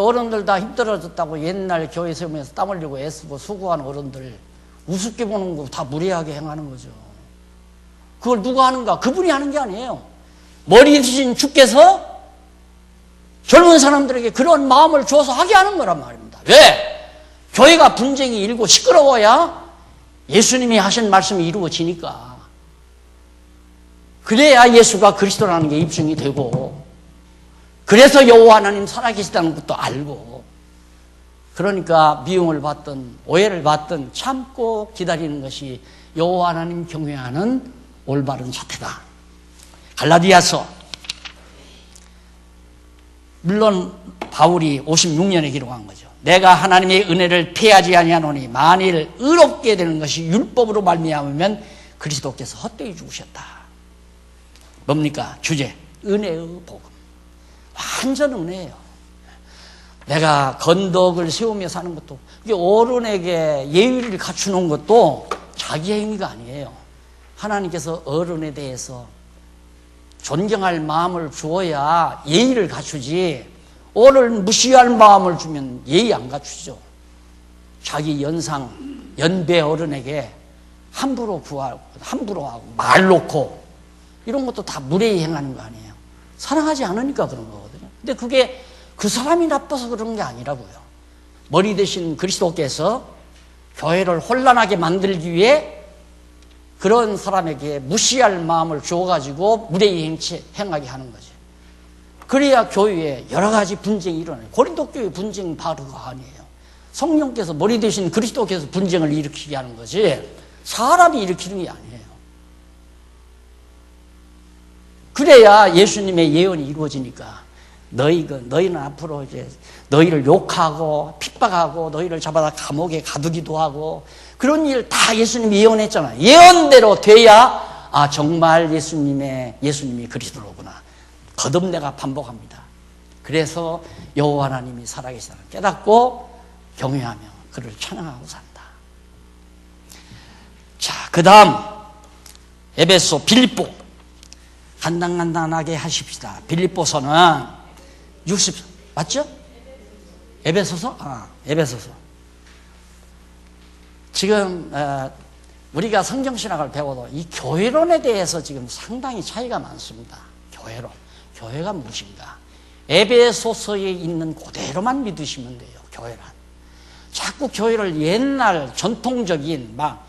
어른들 다 힘들어졌다고 옛날 교회 세우면서 땀 흘리고 애쓰고 수고하는 어른들 우습게 보는 거 다 무례하게 행하는 거죠. 그걸 누가 하는가? 그분이 하는 게 아니에요. 머리 드신 주께서 젊은 사람들에게 그런 마음을 주어서 하게 하는 거란 말입니다. 왜? 교회가 분쟁이 일고 시끄러워야 예수님이 하신 말씀이 이루어지니까. 그래야 예수가 그리스도라는 게 입증이 되고, 그래서 여호와 하나님 살아계시다는 것도 알고, 그러니까 미움을 받든 오해를 받든 참고 기다리는 것이 여호와 하나님 경외하는 올바른 자태다. 갈라디아서, 물론 바울이 56년에 기록한 거죠. 내가 하나님의 은혜를 피하지 아니하노니 만일 의롭게 되는 것이 율법으로 말미암으면 그리스도께서 헛되이 죽으셨다. 뭡니까? 주제, 은혜의 복음. 완전 은혜예요. 내가 건덕을 세우며 사는 것도, 어른에게 예의를 갖추는 것도 자기의 행위가 아니에요. 하나님께서 어른에 대해서 존경할 마음을 주어야 예의를 갖추지, 어른 무시할 마음을 주면 예의 안 갖추죠. 자기 연배 어른에게 함부로 구하고, 함부로 하고, 말 놓고, 이런 것도 다 무례히 행하는 거 아니에요. 사랑하지 않으니까 그런 거거든요. 근데 그게 그 사람이 나빠서 그런 게 아니라고요. 머리 대신 그리스도께서 교회를 혼란하게 만들기 위해 그런 사람에게 무시할 마음을 주어가지고 무례히 행하게 하는 거지. 그래야 교회에 여러 가지 분쟁이 일어나요. 고린도 교회 분쟁 바로가 아니에요. 성령께서 머리 대신 그리스도께서 분쟁을 일으키게 하는 거지 사람이 일으키는 게 아니에요. 그래야 예수님의 예언이 이루어지니까 너희는 앞으로 이제 너희를 욕하고 핍박하고 너희를 잡아다 감옥에 가두기도 하고 그런 일 다 예수님이 예언했잖아요. 예언대로 돼야 정말 예수님이 그리스도로구나. 거듭 내가 반복합니다. 그래서 여호와 하나님이 살아계시다는 깨닫고 경외하며 그를 찬양하고 산다. 자, 그 다음 에베소, 빌립보 간단하게 하십시다. 빌립보서는 60 맞죠? 에베소서? 에베소서. 지금 우리가 성경신학을 배워도 이 교회론에 대해서 지금 상당히 차이가 많습니다. 교회론. 교회가 무엇인가? 에베소서에 있는 그대로만 믿으시면 돼요. 교회란. 자꾸 교회를 옛날 전통적인 막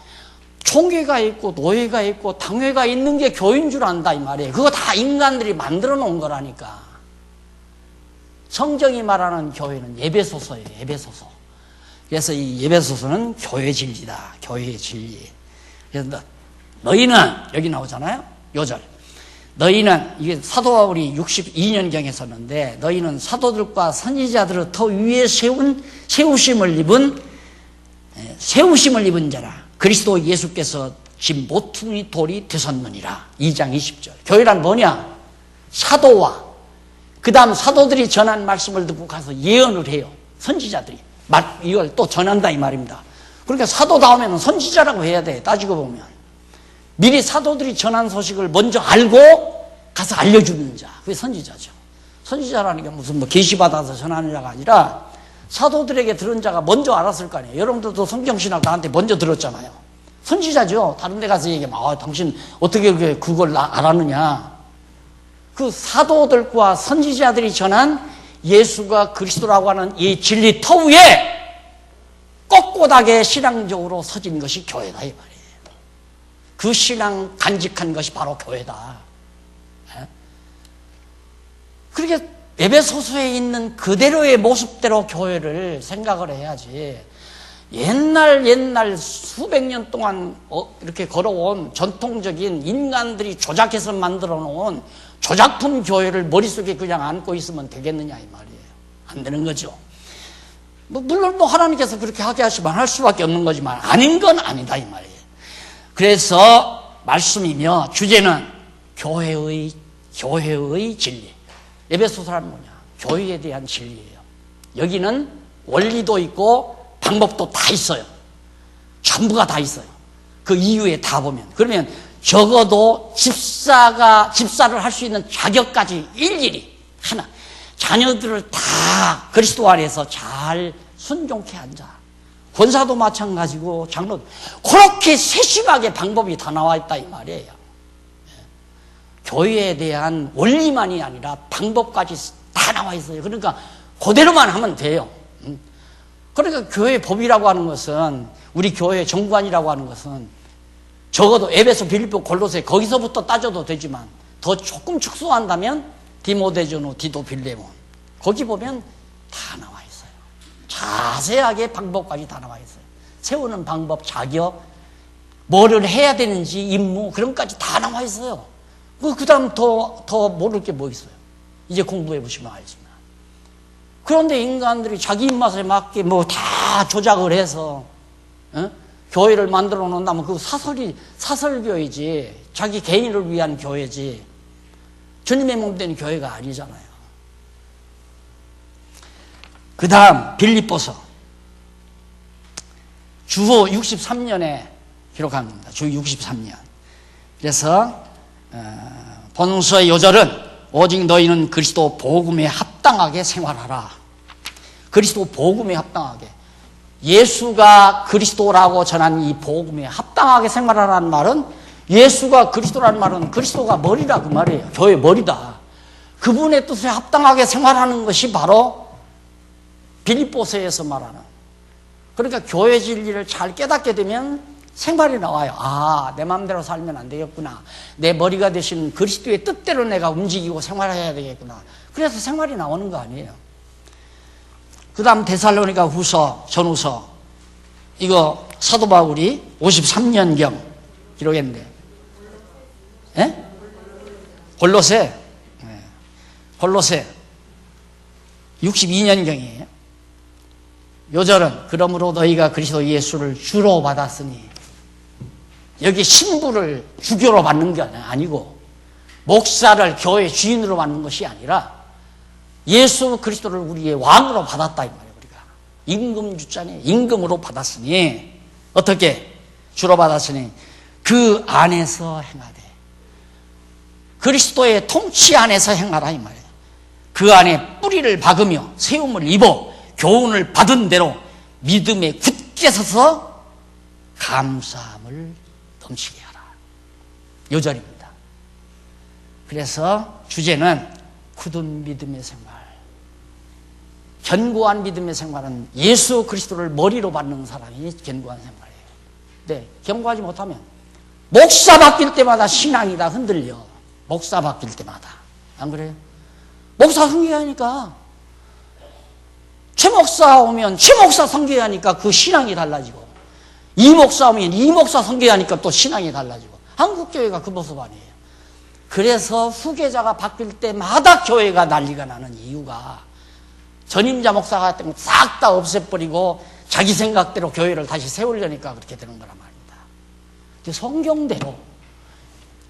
총회가 있고 노회가 있고 당회가 있는 게 교회인 줄 안다 이 말이에요. 그거 다 인간들이 만들어 놓은 거라니까. 성경이 말하는 교회는 에베소서예요. 에베소서. 그래서 이 에베소서는 교회 진리다. 교회의 진리. 그래서 너희는 여기 나오잖아요. 요절. 너희는 이게 사도 바울이 62년경에 썼는데 너희는 사도들과 선지자들을 더 위에 세우심을 입은 자라. 그리스도 예수께서 집 모퉁이 돌이 되셨느니라. 2장 20절. 교회란 뭐냐? 사도와 그 다음 사도들이 전한 말씀을 듣고 가서 예언을 해요. 선지자들이 이걸 또 전한다 이 말입니다. 그러니까 사도 다음에는 선지자라고 해야 돼. 따지고 보면 미리 사도들이 전한 소식을 먼저 알고 가서 알려주는 자, 그게 선지자죠. 선지자라는 게 무슨 계시받아서 전하는 자가 아니라 사도들에게 들은 자가 먼저 알았을 거 아니에요. 여러분들도 성경신학 나한테 먼저 들었잖아요. 선지자죠. 다른 데 가서 얘기하면 당신 어떻게 그걸 알았느냐. 그 사도들과 선지자들이 전한 예수가 그리스도라고 하는 이 진리 터 위에 꼿꼿하게 신앙적으로 서진 것이 교회다 이 말이에요. 그 신앙 간직한 것이 바로 교회다. 그렇게 에베소서에 있는 그대로의 모습대로 교회를 생각을 해야지, 옛날 수백 년 동안 이렇게 걸어온 전통적인 인간들이 조작해서 만들어 놓은 조작품 교회를 머릿속에 그냥 안고 있으면 되겠느냐 이 말이에요. 안 되는 거죠. 물론 하나님께서 그렇게 하게 하시면 할 수밖에 없는 거지만 아닌 건 아니다 이 말이에요. 그래서 말씀이며 주제는 교회의 진리. 에베소서란 뭐냐? 교회에 대한 진리예요. 여기는 원리도 있고 방법도 다 있어요. 전부가 다 있어요. 그 이유에 다 보면. 그러면 적어도 집사를 할 수 있는 자격까지 일일이 하나. 자녀들을 다 그리스도 안에서 잘 순종케 앉아. 권사도 마찬가지고 장로도. 그렇게 세심하게 방법이 다 나와 있다 이 말이에요. 교회에 대한 원리만이 아니라 방법까지 다 나와 있어요. 그러니까 그대로만 하면 돼요. 그러니까 교회 법이라고 하는 것은, 우리 교회 정관이라고 하는 것은 적어도 에베소, 빌립보, 골로새 거기서부터 따져도 되지만 더 조금 축소한다면 디모데전후, 디도, 빌레몬 거기 보면 다 나와 있어요. 자세하게 방법까지 다 나와 있어요. 세우는 방법, 자격, 뭐를 해야 되는지, 임무 그런 것까지 다 나와 있어요. 그 다음 더 모를 게 뭐 있어요? 이제 공부해 보시면 알지만. 그런데 인간들이 자기 입맛에 맞게 뭐 다 조작을 해서 교회를 만들어 놓는다면 그 사설교회지, 자기 개인을 위한 교회지, 주님의 몸 된 교회가 아니잖아요. 그 다음 빌립보서 주후 63년에 기록한 겁니다. 주 63년. 그래서 본서의 요절은 오직 너희는 그리스도 복음에 합당하게 생활하라. 그리스도 복음에 합당하게. 예수가 그리스도라고 전한 이 복음에 합당하게 생활하라는 말은, 예수가 그리스도라는 말은 그리스도가 머리라 그 말이에요. 교회 머리다. 그분의 뜻에 합당하게 생활하는 것이 바로 빌립보서에서 말하는. 그러니까 교회 진리를 잘 깨닫게 되면 생활이 나와요. 아, 내 마음대로 살면 안 되겠구나. 내 머리가 되신 그리스도의 뜻대로 내가 움직이고 생활해야 되겠구나. 그래서 생활이 나오는 거 아니에요. 그 다음 데살로니가 후서, 전후서. 이거 사도 바울이 53년경 기록했는데. 예? 골로새. 골로새 62년경이에요. 요절은 그러므로 너희가 그리스도 예수를 주로 받았으니, 여기 신부를 주교로 받는 게 아니고 목사를 교회 주인으로 받는 것이 아니라 예수 그리스도를 우리의 왕으로 받았다 이 말이에요. 우리가 임금주자니 임금으로 받았으니, 어떻게 주로 받았으니 그 안에서 행하되, 그리스도의 통치 안에서 행하라 이 말이에요. 그 안에 뿌리를 박으며 세움을 입어 교훈을 받은 대로 믿음에 굳게 서서 감사함을 넘치게 하라. 요절입니다. 그래서 주제는 굳은 믿음의 생활. 견고한 믿음의 생활은 예수 그리스도를 머리로 받는 사람이 견고한 생활이에요. 네, 견고하지 못하면 목사 바뀔 때마다 신앙이 다 흔들려. 목사 바뀔 때마다. 안 그래요? 목사 성교하니까, 최 목사 오면 최 목사 성교하니까 그 신앙이 달라지고, 이 목사 오면 이 목사 성교하니까 또 신앙이 달라지고. 한국교회가 그 모습 아니에요. 그래서 후계자가 바뀔 때마다 교회가 난리가 나는 이유가, 전임자 목사 같은 거 싹 다 없애버리고 자기 생각대로 교회를 다시 세우려니까 그렇게 되는 거란 말입니다. 성경대로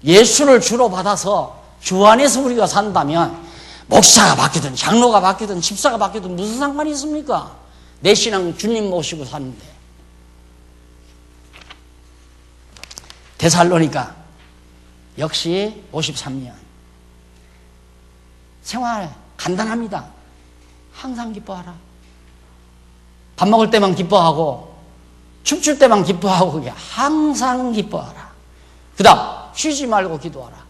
예수를 주로 받아서 주 안에서 우리가 산다면, 목사가 바뀌든 장로가 바뀌든 집사가 바뀌든 무슨 상관이 있습니까? 내 신앙 주님 모시고 사는데. 데살로니가 역시 53년. 생활 간단합니다. 항상 기뻐하라. 밥 먹을 때만 기뻐하고, 춤출 때만 기뻐하고, 그게 항상 기뻐하라. 그 다음 쉬지 말고 기도하라.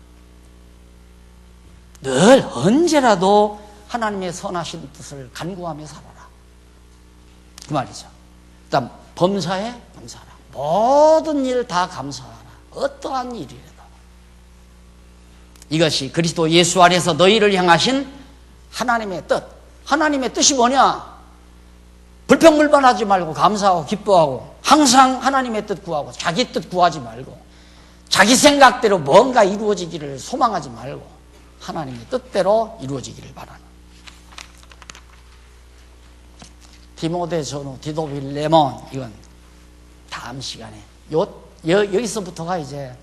늘 언제라도 하나님의 선하신 뜻을 간구하며 살아라. 그 말이죠. 그 다음 범사에 감사하라. 모든 일 다 감사하라. 어떠한 일이라도. 이것이 그리스도 예수 안에서 너희를 향하신 하나님의 뜻. 하나님의 뜻이 뭐냐? 불평불만하지 말고 감사하고 기뻐하고 항상 하나님의 뜻 구하고 자기 뜻 구하지 말고 자기 생각대로 뭔가 이루어지기를 소망하지 말고 하나님의 뜻대로 이루어지기를 바라는 디모데전후, 디도빌레몬 이건 다음 시간에 여기서부터가 이제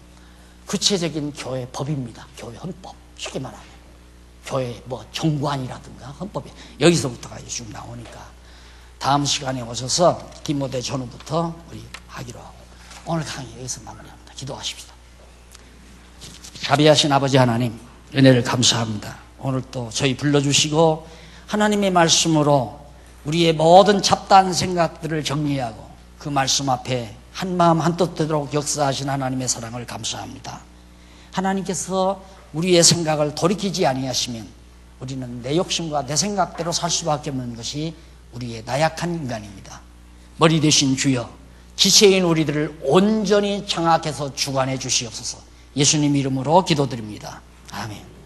구체적인 교회 법입니다. 교회 헌법. 쉽게 말하면 교회 뭐 정관이라든가 헌법이 여기서부터가 쭉 나오니까 다음 시간에 오셔서 디모데 전후부터 우리 하기로 하고 오늘 강의 여기서 마무리합니다. 기도하십시다. 자비하신 아버지 하나님 은혜를 감사합니다. 오늘 또 저희 불러주시고 하나님의 말씀으로 우리의 모든 잡다한 생각들을 정리하고 그 말씀 앞에 한마음 한뜻 되도록 역사하신 하나님의 사랑을 감사합니다. 하나님께서 우리의 생각을 돌이키지 아니하시면 우리는 내 욕심과 내 생각대로 살 수밖에 없는 것이 우리의 나약한 인간입니다. 머리 대신 주여 지체인 우리들을 온전히 장악해서 주관해 주시옵소서. 예수님 이름으로 기도드립니다. 아멘.